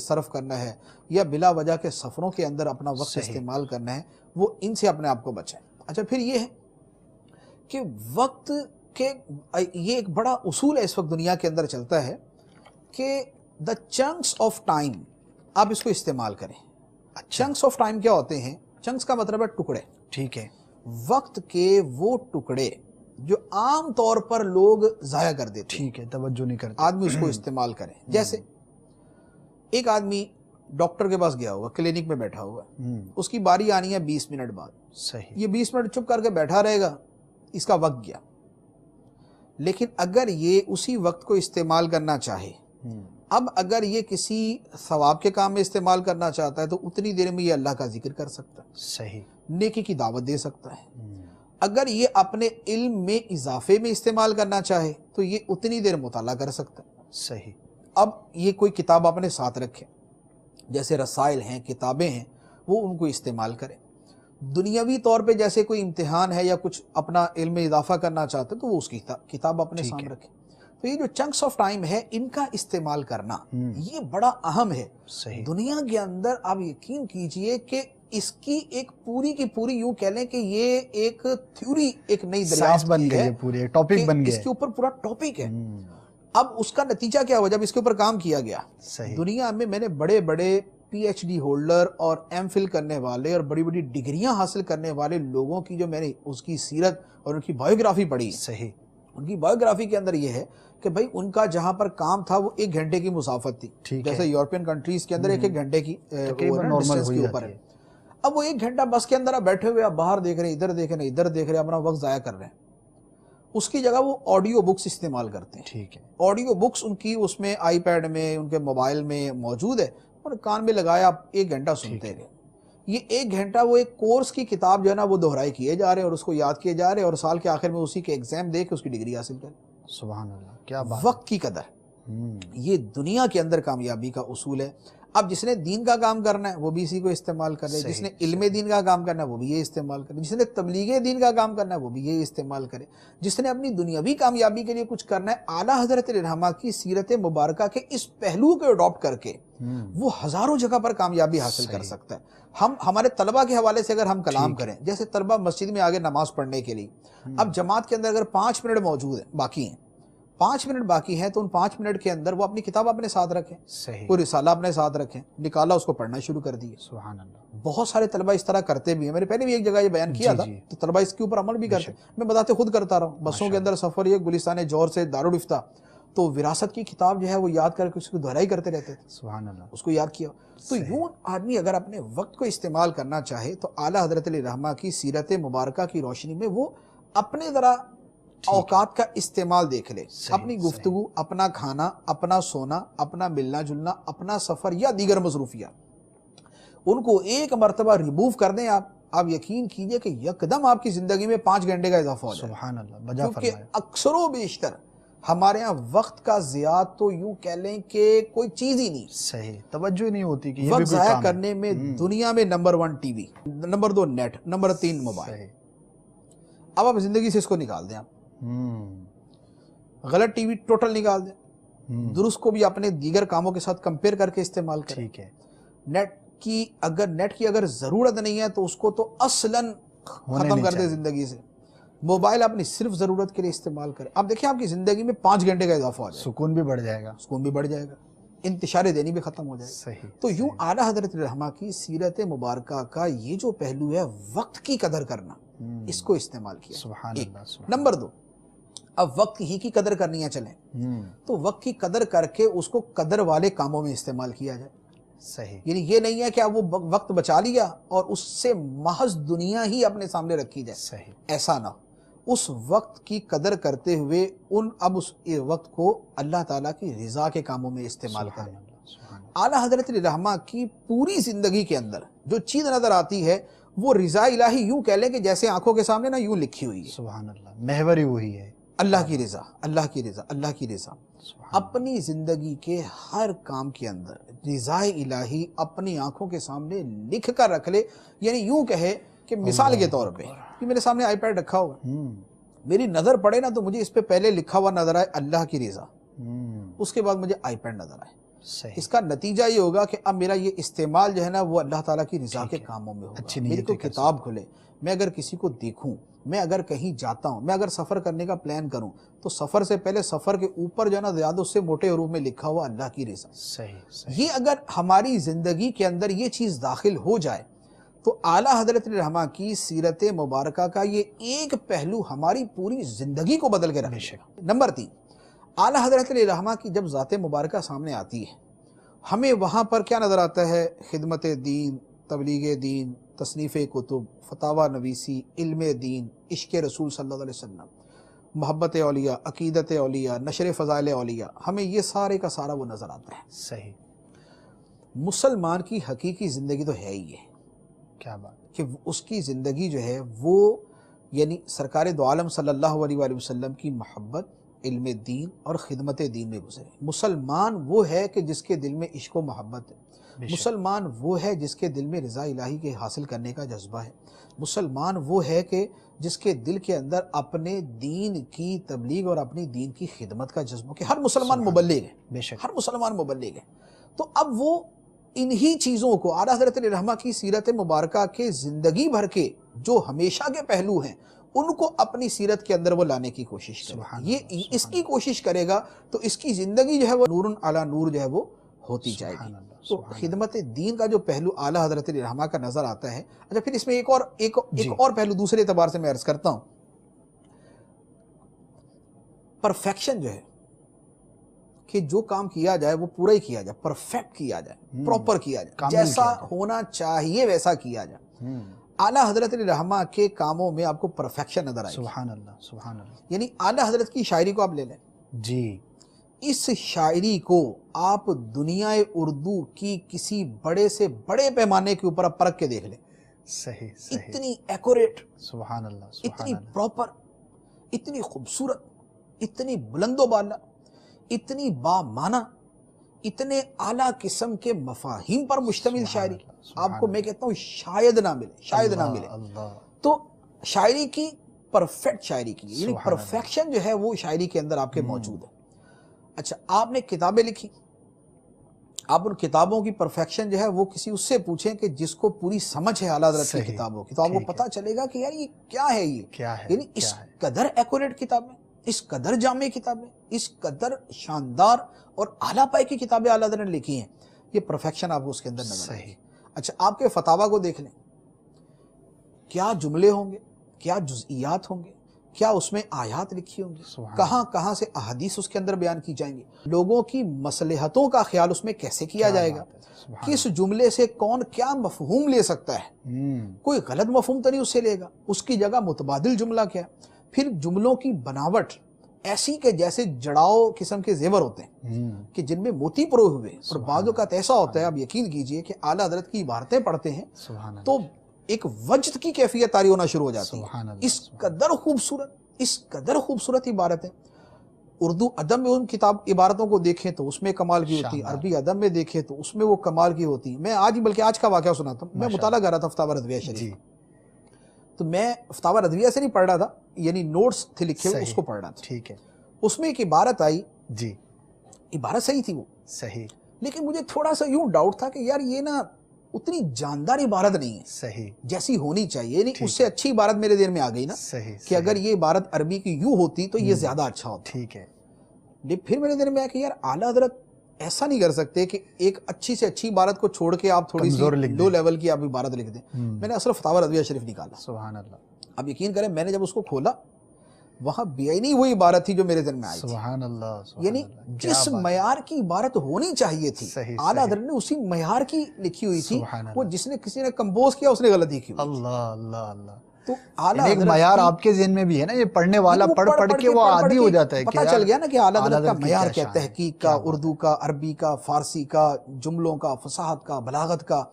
صرف کرنا ہے یا بلا وجہ کے سفروں کے اندر اپنا وقت صحیح. استعمال کرنا ہے، وہ ان سے اپنے آپ کو بچائیں. اچھا پھر یہ ہے کہ وقت کے یہ ایک بڑا اصول ہے اس وقت دنیا کے اندر چلتا ہے کہ دا چنکس آف ٹائم آپ اس کو استعمال کریں. چنکس آف ٹائم کیا ہوتے ہیں؟ چنکس کا مطلب ہے ٹکڑے. ٹھیک ہے. وقت کے وہ ٹکڑے جو عام طور پر لوگ ضائع کر دیتے ہیں، ٹھیک ہے، توجہ نہیں کرتے، آدمی اس کو استعمال کریں. جیسے ایک آدمی ڈاکٹر کے پاس گیا ہوا، کلینک میں بیٹھا ہوا، اس کی باری آنی ہے 20 منٹ بعد. صحیح. یہ 20 منٹ چپ کر کے بیٹھا رہے گا، اس کا وقت گیا. لیکن اگر یہ اسی وقت کو استعمال کرنا چاہے، اب اگر یہ کسی ثواب کے کام میں استعمال کرنا چاہتا ہے تو اتنی دیر میں یہ اللہ کا ذکر کر سکتا ہے، صحیح. نیکی کی دعوت دے سکتا ہے. اگر یہ اپنے علم میں اضافے میں استعمال کرنا چاہے تو یہ اتنی دیر مطالعہ کر سکتا ہے. صحیح. اب یہ کوئی کتاب اپنے ساتھ رکھے، جیسے رسائل ہیں، کتابیں ہیں، وہ ان کو استعمال کرے. دنیاوی طور پہ جیسے کوئی امتحان ہے یا کچھ اپنا علم میں اضافہ کرنا چاہتے تو وہ اس کی کتاب اپنے سامنے رکھے. تو یہ جو چنکس آف ٹائم ہے ان کا استعمال کرنا یہ بڑا اہم ہے. صحیح. دنیا کے اندر آپ یقین کیجئے کہ اس کی ایک پوری کی پوری یوں کہہ لیں کہ یہ ایک تھیوری ایک نئی دریافت بن گئی ہے, ہے, پوری ٹاپک بن گیا اس کے اوپر پورا ٹاپک ہے. اب اس کا نتیجہ کیا ہوا جب اس کے اوپر کام کیا گیا؟ دنیا میں نے بڑے بڑے پی ایچ ڈی ہولڈر اور ایم فل کرنے والے اور بڑی بڑی ڈگریاں حاصل کرنے والے لوگوں کی جو میں نے اس کی سیرت اور ان کی بایوگرافی پڑھی. صحیح. ان کی بایوگرافی کے اندر یہ ہے کہ بھائی ان کا جہاں پر کام تھا وہ 1 گھنٹے کی مسافت تھی, جیسے یورپین کنٹریز کے اندر 1 گھنٹے کی ڈسٹینس کے اوپر ہے. اب وہ 1 گھنٹہ بس کے اندر آپ بیٹھے ہوئے, آپ باہر دیکھ رہے ہیں, ادھر دیکھ رہے ہیں, ادھر دیکھ رہے ہیں, اپنا وقت ضائع کر رہے ہیں. اس کی جگہ وہ آڈیو بکس استعمال کرتے ہیں. ٹھیک ہے. آڈیو بکس ان کی اس میں آئی پیڈ میں, ان کے موبائل میں موجود ہے, اور کان میں لگایا آپ 1 گھنٹہ سنتے رہے. یہ 1 گھنٹہ وہ ایک کورس کی کتاب جو ہے نا وہ دہرائی کیے جا رہے ہیں اور اس کو یاد کیے جا رہے ہیں, اور سال کے آخر میں اسی کے ایگزام دے کے اس کی ڈگری حاصل کریں. سبحان اللہ, کیا بات. وقت کی قدر یہ دنیا کے اندر کامیابی کا اصول ہے. اب جس نے دین کا کام کرنا ہے وہ بھی اسی کو استعمال کرے, جس نے علم دین کا کام کرنا ہے وہ بھی یہ استعمال کرے, جس نے تبلیغ دین کا کام کرنا ہے وہ بھی یہ استعمال کرے, جس نے اپنی دنیاوی کامیابی کے لیے کچھ کرنا ہے اعلیٰ حضرت رحمہ کی سیرت مبارکہ کے اس پہلو کو اڈاپٹ کر کے وہ ہزاروں جگہ پر کامیابی حاصل کر سکتا ہے. ہمارے طلبہ کے حوالے سے اگر ہم کلام کریں, جیسے طلبہ مسجد میں آگے نماز پڑھنے کے لیے, اب جماعت کے اندر اگر 5 منٹ موجود ہیں, باقی ہیں 5 منٹ باقی ہیں, تو ان 5 منٹ کے اندر وہ اپنی کتاب اپنے ساتھ رکھیں, کوئی رسالہ اپنے ساتھ رکھیں, نکالا اس کو پڑھنا شروع کر دیے. سبحان اللہ. بہت سارے طلبہ اس طرح کرتے بھی ہیں. میں نے پہلے بھی ایک جگہ یہ بیان کیا تھا, تو طلبہ اس کے اوپر عمل بھی کرتے. میں بتاتے خود کرتا رہا ہوں, بسوں کے اندر سفر, یہ گلستان جوہر سے دارالفتہ, تو وراثت کی کتاب جو ہے وہ یاد کر کے اس کو دہرائی کرتے رہتے تھے. سبحان اللہ. اس کو یاد کیا. تو یوں آدمی اگر اپنے وقت کو استعمال کرنا چاہے تو اعلیٰ حضرت علیہ رحمہ کی سیرت مبارکہ کی روشنی میں وہ اپنے ذرا اوقات کا استعمال دیکھ لے. اپنی گفتگو, اپنا کھانا, اپنا سونا, اپنا ملنا جلنا, اپنا سفر یا دیگر مصروفیات, ان کو ایک مرتبہ ریموو کر دیں آپ یقین کیجئے کہ یکدم آپ کی زندگی میں 5 گھنٹے کا اضافہ ہو جائے. سبحان اللہ, بجا فرمایا. کیونکہ اکثر و بیشتر ہمارے ہاں وقت کا ضیاع تو یوں کہہ لیں کہ کوئی چیز ہی نہیں. صحیح, توجہ نہیں ہوتی کہ وقت ضائع کرنے میں دنیا میں number 1 TV, number 2 net, number 3 mobile. اب آپ زندگی سے اس کو نکال دیں, آپ غلط ٹی وی ٹوٹل نکال دیں, درست کو بھی اپنے دیگر کاموں کے ساتھ کمپیئر کر کے استعمال کریں. ٹھیک ہے. نیٹ کی اگر ضرورت نہیں ہے تو اس کو تو اصلاً ختم کر دے زندگی سے. موبائل اپنی صرف ضرورت کے لیے استعمال کریں. آپ دیکھیں آپ کی زندگی میں 5 گھنٹے کا اضافہ ہو جائے گا, سکون بھی بڑھ جائے گا, انتشار دینی بھی ختم ہو جائے گا. صحیح. تو یوں اعلیٰ حضرت رحمہ کی سیرت مبارکہ کا یہ جو پہلو ہے وقت کی قدر کرنا, اس کو استعمال کیا. سبحان اللہ. نمبر 2, اب وقت ہی کی قدر کرنی ہے چلیں, تو وقت کی قدر کر کے اس کو قدر والے کاموں میں استعمال کیا جائے. صحیح. یعنی یہ نہیں ہے کہ آپ وہ وقت بچا لیا اور اس سے محض دنیا ہی اپنے سامنے رکھی جائے. صحیح. ایسا نہ ہو. اس وقت کی قدر کرتے ہوئے اب اس وقت کو اللہ تعالیٰ کی رضا کے کاموں میں استعمال کریں. اعلیٰ حضرت رحمہ کی پوری زندگی کے اندر جو چیز نظر آتی ہے وہ رضا الہی یوں کہہ لیں کہ جیسے آنکھوں کے سامنے نا یوں لکھی ہوئی ہے. سبحان اللہ, محور ہی وہی ہے, اللہ کی رضا, اللہ کی رضا, اللہ کی رضا. اپنی زندگی کے ہر کام کے اندر رضا الہی اپنی آنکھوں کے سامنے لکھ کر رکھ لے. یعنی یوں کہے کہ مثال کے طور پہ کہ میرے سامنے آئی پیڈ رکھا ہوا, میری نظر پڑے نا تو مجھے اس پہ پہلے لکھا ہوا نظر آئے اللہ کی رضا, اس کے بعد مجھے آئی پیڈ نظر آئے. اس کا نتیجہ یہ ہوگا کہ اب میرا یہ استعمال جو ہے نا وہ اللہ تعالیٰ کی رضا کے کاموں میں ہوگا. میری کوئی کتاب کھلے, میں اگر کسی کو دیکھوں, میں اگر کہیں جاتا ہوں, میں اگر سفر کرنے کا پلان کروں, تو سفر سے پہلے سفر کے اوپر جو ہے نا زیادہ اس سے موٹے حروف میں لکھا ہوا اللہ کی رضا. صحیح. یہ اگر ہماری زندگی کے اندر یہ چیز داخل ہو جائے تو اعلیٰ حضرت رحمہ کی سیرت مبارکہ کا یہ ایک پہلو ہماری پوری زندگی کو بدل کے رکھے گا. نمبر 3, اعلیٰ حضرت رحمہ کی جب ذات مبارکہ سامنے آتی ہے, ہمیں وہاں پر کیا نظر آتا ہے؟ خدمت دین, تبلیغ دین, تصنیف کتب, فتاوی نویسی, علم دین, عشق رسول صلی اللہ علیہ وسلم, محبت اولیاء, عقیدت اولیاء, نشر فضائل اولیاء, ہمیں یہ سارے کا سارا وہ نظر آتا ہے. صحیح. مسلمان کی حقیقی زندگی تو ہے ہی ہے, کیا بات, کہ اس کی زندگی جو ہے وہ یعنی سرکار دو عالم صلی اللہ علیہ وآلہ وسلم کی محبت, علم دین اور خدمت دین میں گزرے. مسلمان وہ ہے کہ جس کے دل میں عشق و محبت ہے. مسلمان وہ ہے جس کے دل میں رضا الہی کے حاصل کرنے کا جذبہ ہے. مسلمان وہ ہے کہ جس کے دل کے اندر اپنے دین کی تبلیغ اور اپنی دین کی خدمت کا جذبہ، کہ ہر مسلمان مبلغ ہے، بے شک، ہر مسلمان مبلغ ہے. تو اب وہ انہی چیزوں کو اعلیٰ حضرت علیہ الرحمہ کی سیرت مبارکہ کے زندگی بھر کے جو ہمیشہ کے پہلو ہیں ان کو اپنی سیرت کے اندر وہ لانے کی کوشش کرے. یہ اس کی کوشش کرے گا تو اس کی زندگی جو ہے وہ نور علی نور جو ہے وہ ہوتی جائے گی. تو خدمت دین کا جو پہلو اعلیٰ حضرت علیہ الرحمہ کا نظر آتا ہے. اچھا پھر اس میں ایک اور پہلو دوسرے اعتبار سے میں عرض کرتا ہوں. پرفیکشن جو ہے کہ جو کام کیا جائے وہ پورا ہی کیا جائے، پرفیکٹ کیا جائے، پراپر کیا جائے، جیسا ہونا چاہیے ویسا کیا جائے. اعلیٰ حضرت علیہ الرحمہ کے کاموں میں آپ کو پرفیکشن نظر آئے. سبحان اللہ، سبحان اللہ. یعنی اعلیٰ حضرت کی شاعری کو آپ لے لیں جی، اس شاعری کو آپ دنیا اردو کی کسی بڑے سے بڑے پیمانے کے اوپر آپ پرکھ کے دیکھ لیں. صحیح صحیح، اتنی ایکوریٹ، سبحان اللہ، اتنی پراپر، اتنی خوبصورت، اتنی بلند و بالا، اتنی بامعنی، اتنے اعلیٰ قسم کے مفاہیم پر مشتمل شاعری آپ کو میں کہتا ہوں شاید نہ ملے، شاید نہ ملے. تو شاعری کی پرفیکٹ شاعری کی، یعنی پرفیکشن جو ہے وہ شاعری کے اندر آپ کے موجود ہے. اچھا آپ نے کتابیں لکھی، آپ ان کتابوں کی پرفیکشن جو ہے وہ کسی اس سے پوچھیں کہ جس کو پوری سمجھ ہے اعلیٰ حضرت کی کتابوں کی، تو آپ کو پتہ چلے گا کہ یار یہ کیا ہے، یہ کیا ہے، یعنی اس قدر ایکوریٹ کتابیں، اس قدر جامع کتابیں، اس قدر شاندار اور اعلیٰ پائے کی کتابیں اعلیٰ حضرت نے لکھی ہیں. یہ پرفیکشن آپ کو اس کے اندر نظر آئے. اچھا آپ کے فتاویٰ کو دیکھ لیں، کیا جملے ہوں گے، کیا جزئیات ہوں گے، کیا اس میں آیات لکھی ہوں گی، کہاں کہاں سے احادیث اس کے اندر بیان کی جائیں گی، لوگوں کی مصلحتوں کا خیال اس میں کیسے کیا جائے گا، کس جملے سے کون کیا مفہوم لے سکتا ہے، کوئی غلط مفہوم تو نہیں اس سے لے گا، اس کی جگہ متبادل جملہ کیا ہے. پھر جملوں کی بناوٹ ایسی کہ جیسے جڑاؤ قسم کے زیور ہوتے ہیں کہ جن میں موتی پروئے ہوئے، اور بعض اوقات ایسا ہوتا ہے، آپ یقین کیجئے کہ اعلیٰ حضرت کی عبارتیں پڑھتے ہیں تو ایک وجد کی کیفیت طاری ہونا شروع ہو جاتی ہے. اس قدر خوبصورت عبارتیں. اردو ادب میں ان کتاب عبارتوں کو دیکھیں تو اس میں کمال کی ہوتی ہے، عربی ادب میں دیکھیں تو اس میں وہ کمال کی ہوتی ہے. میں بلکہ آج کا واقعہ سناتا ہوں. میں مطالعہ کر رہا تھا فتاوی رضویہ شریف، تو میں فتاوی رضویہ سے نہیں پڑھ رہا تھا، یعنی نوٹس تھے لکھے ہوئے، اس کو پڑھ رہا تھا. ٹھیک ہے. اس میں ایک عبارت آئی، جی عبارت صحیح تھی، وہ صحیح، لیکن مجھے تھوڑا سا یوں ڈاؤٹ تھا کہ یار یہ نا اتنی جاندار عبارت نہیں ہے صحیح جیسی ہونی چاہیے. یعنی اس سے اچھی عبارت میرے ذہن میں آ گئی نا کہ اگر یہ عبارت عربی کی یوں ہوتی تو یہ زیادہ اچھا ہوتا. ٹھیک ہے. پھر میرے ذہن میں آیا کہ یار اعلیٰ حضرت ایسا نہیں کر سکتے کہ ایک اچھی سے اچھی عبارت کو چھوڑ کے آپ تھوڑی سی لو لیول کی آپ عبارت لکھ دیں. میں نے اصل فتاوی رضویہ شریف نکالا. سبحان اللہ. اب یقین کریں میں نے جب اس کو کھولا وہاں بیعینی وہی عبارت تھی جو میرے ذہن میں آئی تھی. سبحان اللہ. یعنی جس معیار کی عبارت ہونی چاہیے تھی اعلیٰ حضرت نے اسی معیار کی لکھی ہوئی تھی. وہ جس نے کسی نے کمپوز کیا اس نے غلطی کی. اللہ اللہ اللہ. تو اعلیٰ ایک معیار آپ کے ذہن میں بھی ہے نا، یہ پڑھنے والا پڑھ کے وہ عادی ہو جاتا ہے. پتہ چل گیا نا کہ اعلیٰ حضرت کا معیار کیا، تحقیق کا، اردو کا، عربی کا، فارسی کا، جملوں کا، فصاحت کا، بلاغت کا.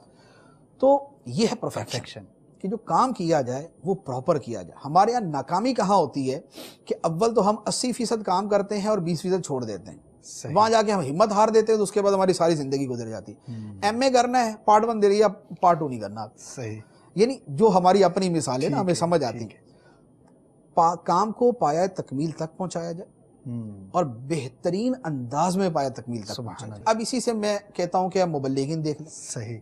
تو یہ ہے پرفیکشن کہ جو کام کیا جائے وہ پراپر کیا جائے. ہمارے یہاں ناکامی کہاں ہوتی ہے کہ اول تو ہم 80% کام کرتے ہیں اور 20% چھوڑ دیتے ہیں. وہاں جا کے ہم ہمت ہار دیتے ہیں تو اس کے بعد ہماری ساری زندگی گزر جاتی. ایم اے کرنا ہے، پارٹ 1 دے رہی ہے، پارٹ 2 نہیں کرنا. صحیح. یعنی جو ہماری اپنی مثال ہے نا، ہمیں سمجھ آتی ہے. کام کو پایہ تکمیل تک پہنچایا جائے اور بہترین انداز میں پایہ تکمیل تک پہنچایا جائے. اب اسی سے میں کہتا ہوں کہ اب مبلغین دیکھ لیں. صحیح.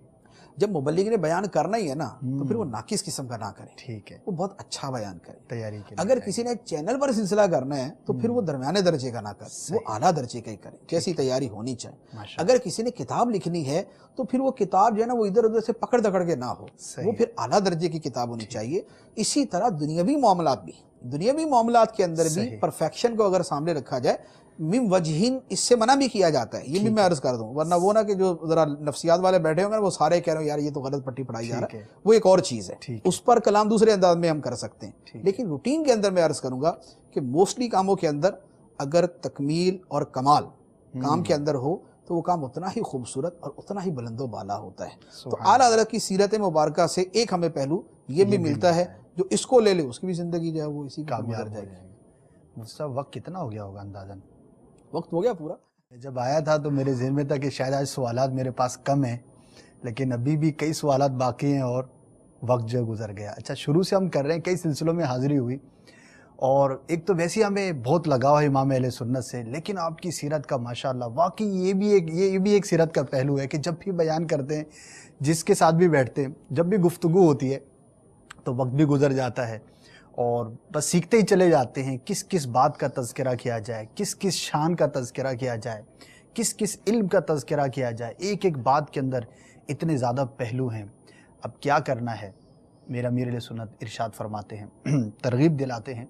جب مبلغ نے بیان کرنا ہی ہے نا تو پھر وہ ناقص قسم کا نہ کرے. ٹھیک ہے. وہ بہت اچھا بیان کرے. تیاری کے اگر کسی نے چینل پر سلسلہ کرنا ہے تو پھر وہ درمیانے درجے کا نہ کرے، وہ اعلیٰ درجے کا ہی کرے جیسی تیاری ہونی چاہیے. اگر کسی نے کتاب لکھنی ہے تو پھر وہ کتاب جو ہے نا وہ ادھر ادھر سے پکڑ دکڑ کے نہ ہو، وہ پھر اعلیٰ درجے کی کتاب ہونی چاہیے. اسی طرح دنیاوی معاملات کے اندر بھی پرفیکشن کو اگر سامنے رکھا جائے مم وجہین اس سے منع بھی کیا جاتا ہے. یہ بھی میں عرض کر دوں، ورنہ وہ نہ کہ جو ذرا نفسیات والے بیٹھے ہوں گے وہ سارے کہہ رہے ہیں یار یہ تو غلط پٹی پڑھائی جا رہا ہے، وہ ایک اور چیز ہے. اس پر کلام دوسرے انداز میں ہم کر سکتے ہیں. لیکن روٹین کے اندر میں عرض کروں گا کہ موسٹلی کاموں کے اندر اگر تکمیل اور کمال کام کے اندر ہو تو وہ کام اتنا ہی خوبصورت اور اتنا ہی بلند و بالا ہوتا ہے. تو اعلیٰ حضرت کی سیرت مبارکہ سے ایک ہمیں پہلو یہ بھی ملتا ہے، جو اس کو لے لے اس کی بھی زندگی جو ہے وہ اسی کا گزر جائے گی. مصطفیٰ وقت کتنا ہو گیا ہوگا اندازاً؟ وقت ہو گیا پورا. جب آیا تھا تو میرے ذہن میں تھا کہ شاید آج سوالات میرے پاس کم ہیں لیکن ابھی بھی کئی سوالات باقی ہیں اور وقت جو گزر گیا. اچھا شروع سے ہم کر رہے ہیں, کئی سلسلوں میں حاضری ہوئی, اور ایک تو ویسے ہمیں بہت لگاؤ ہے امام اہل سنت سے, لیکن آپ کی سیرت کا ماشاءاللہ واقعی یہ بھی ایک سیرت کا پہلو ہے کہ جب بھی بیان کرتے ہیں, جس کے ساتھ بھی بیٹھتے ہیں, جب بھی گفتگو ہوتی ہے تو وقت بھی گزر جاتا ہے اور بس سیکھتے ہی چلے جاتے ہیں کس کس بات کا تذکرہ کیا جائے, کس کس شان کا تذکرہ کیا جائے, کس کس علم کا تذکرہ کیا جائے. ایک ایک بات کے اندر اتنے زیادہ پہلو ہیں. اب کیا کرنا ہے, میرا امیر اہل سنت ارشاد فرماتے ہیں, ترغیب دلاتے ہیں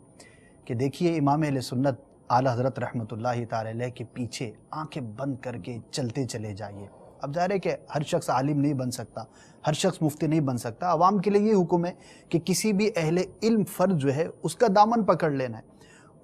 کہ دیکھیے امام اہل سنت اعلیٰ حضرت رحمۃ اللہ تعالی علیہ کے پیچھے آنکھیں بند کر کے چلتے چلے جائیے. اب ظاہر ہے کہ ہر شخص عالم نہیں بن سکتا, ہر شخص مفتی نہیں بن سکتا. عوام کے لیے یہ حکم ہے کہ کسی بھی اہل علم فرد جو ہے اس کا دامن پکڑ لینا ہے,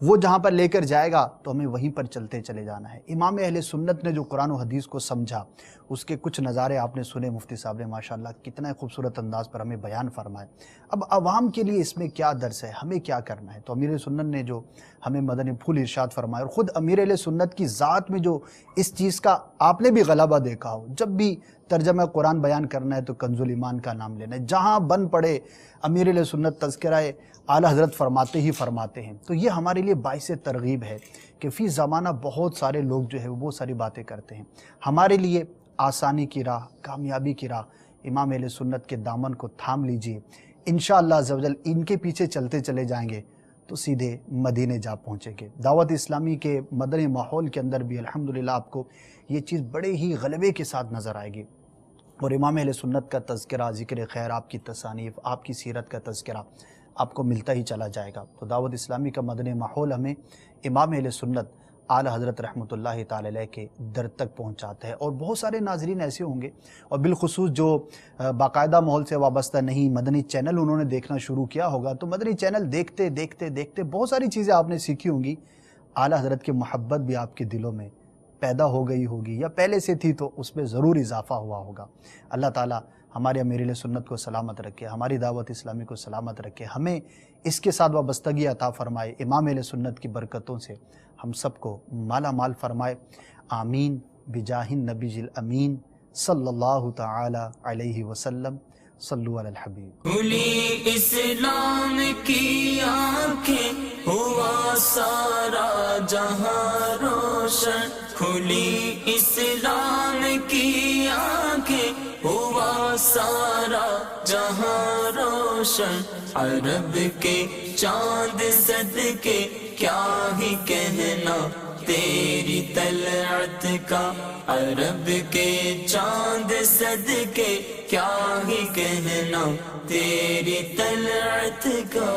وہ جہاں پر لے کر جائے گا تو ہمیں وہیں پر چلتے چلے جانا ہے. امام اہل سنت نے جو قرآن و حدیث کو سمجھا, اس کے کچھ نظارے آپ نے سنے, مفتی صاحب نے ماشاءاللہ کتنا خوبصورت انداز پر ہمیں بیان فرمائے. اب عوام کے لیے اس میں کیا درس ہے, ہمیں کیا کرنا ہے؟ تو امیر سنت نے جو ہمیں مدنی پھول ارشاد فرمائے, اور خود امیر اہل سنت کی ذات میں جو اس چیز کا آپ نے بھی غلبہ دیکھا ہو, جب بھی ترجمہ قرآن بیان کرنا ہے تو کنز الایمان کا نام لینا ہے, جہاں بن پڑے امیر اہل سنت تذکرہ اعلیٰ حضرت فرماتے ہی فرماتے ہیں. تو یہ ہمارے لیے باعث ترغیب ہے کہ فی زمانہ بہت سارے لوگ جو ہے وہ بہت ساری باتیں کرتے ہیں. ہمارے لیے آسانی کی راہ, کامیابی کی راہ, امام اہل سنت کے دامن کو تھام لیجئے. انشاءاللہ عز و جل ان کے پیچھے چلتے چلے جائیں گے تو سیدھے مدینے جا پہنچیں گے. دعوت اسلامی کے مدنی ماحول کے اندر بھی الحمدللہ آپ کو یہ چیز بڑے ہی غلبے کے ساتھ نظر آئے گی, اور امام اہل سنت کا تذکرہ, ذکر خیر, آپ کی تصانیف, آپ کی سیرت کا تذکرہ آپ کو ملتا ہی چلا جائے گا. تو دعوت اسلامی کا مدنی ماحول ہمیں امام اہل سنت اعلیٰ حضرت رحمۃ اللہ تعالی علیہ کے در تک پہنچاتا ہے. اور بہت سارے ناظرین ایسے ہوں گے, اور بالخصوص جو باقاعدہ ماحول سے وابستہ نہیں, مدنی چینل انہوں نے دیکھنا شروع کیا ہوگا, تو مدنی چینل دیکھتے دیکھتے دیکھتے بہت ساری چیزیں آپ نے سیکھی ہوں گی. اعلیٰ حضرت کی محبت بھی آپ کے دلوں میں پیدا ہو گئی ہوگی, یا پہلے سے تھی تو اس میں ضرور اضافہ ہوا ہوگا. اللہ تعالیٰ ہمارے امیر اہل سنت کو سلامت رکھے, ہماری دعوت اسلامی کو سلامت رکھے, ہمیں اس کے ساتھ وابستگی عطا فرمائے, امام اہل سنت کی برکتوں سے ہم سب کو مالا مال فرمائے. آمین بجاہ النبی الامین صلی اللہ تعالی علیہ وسلم. صلو علی الحبیب. کھلی اسلام کی آنکھیں ہوا سارا جہاں روشن, کھلی اسلام کی آنکھیں ہوا سارا جہاں روشن. عرب کے چاند صدقے کیا ہی کہنا تیری طلعت کا, عرب کے چاند صدقے کیا ہی کہنا تیری طلعت کا.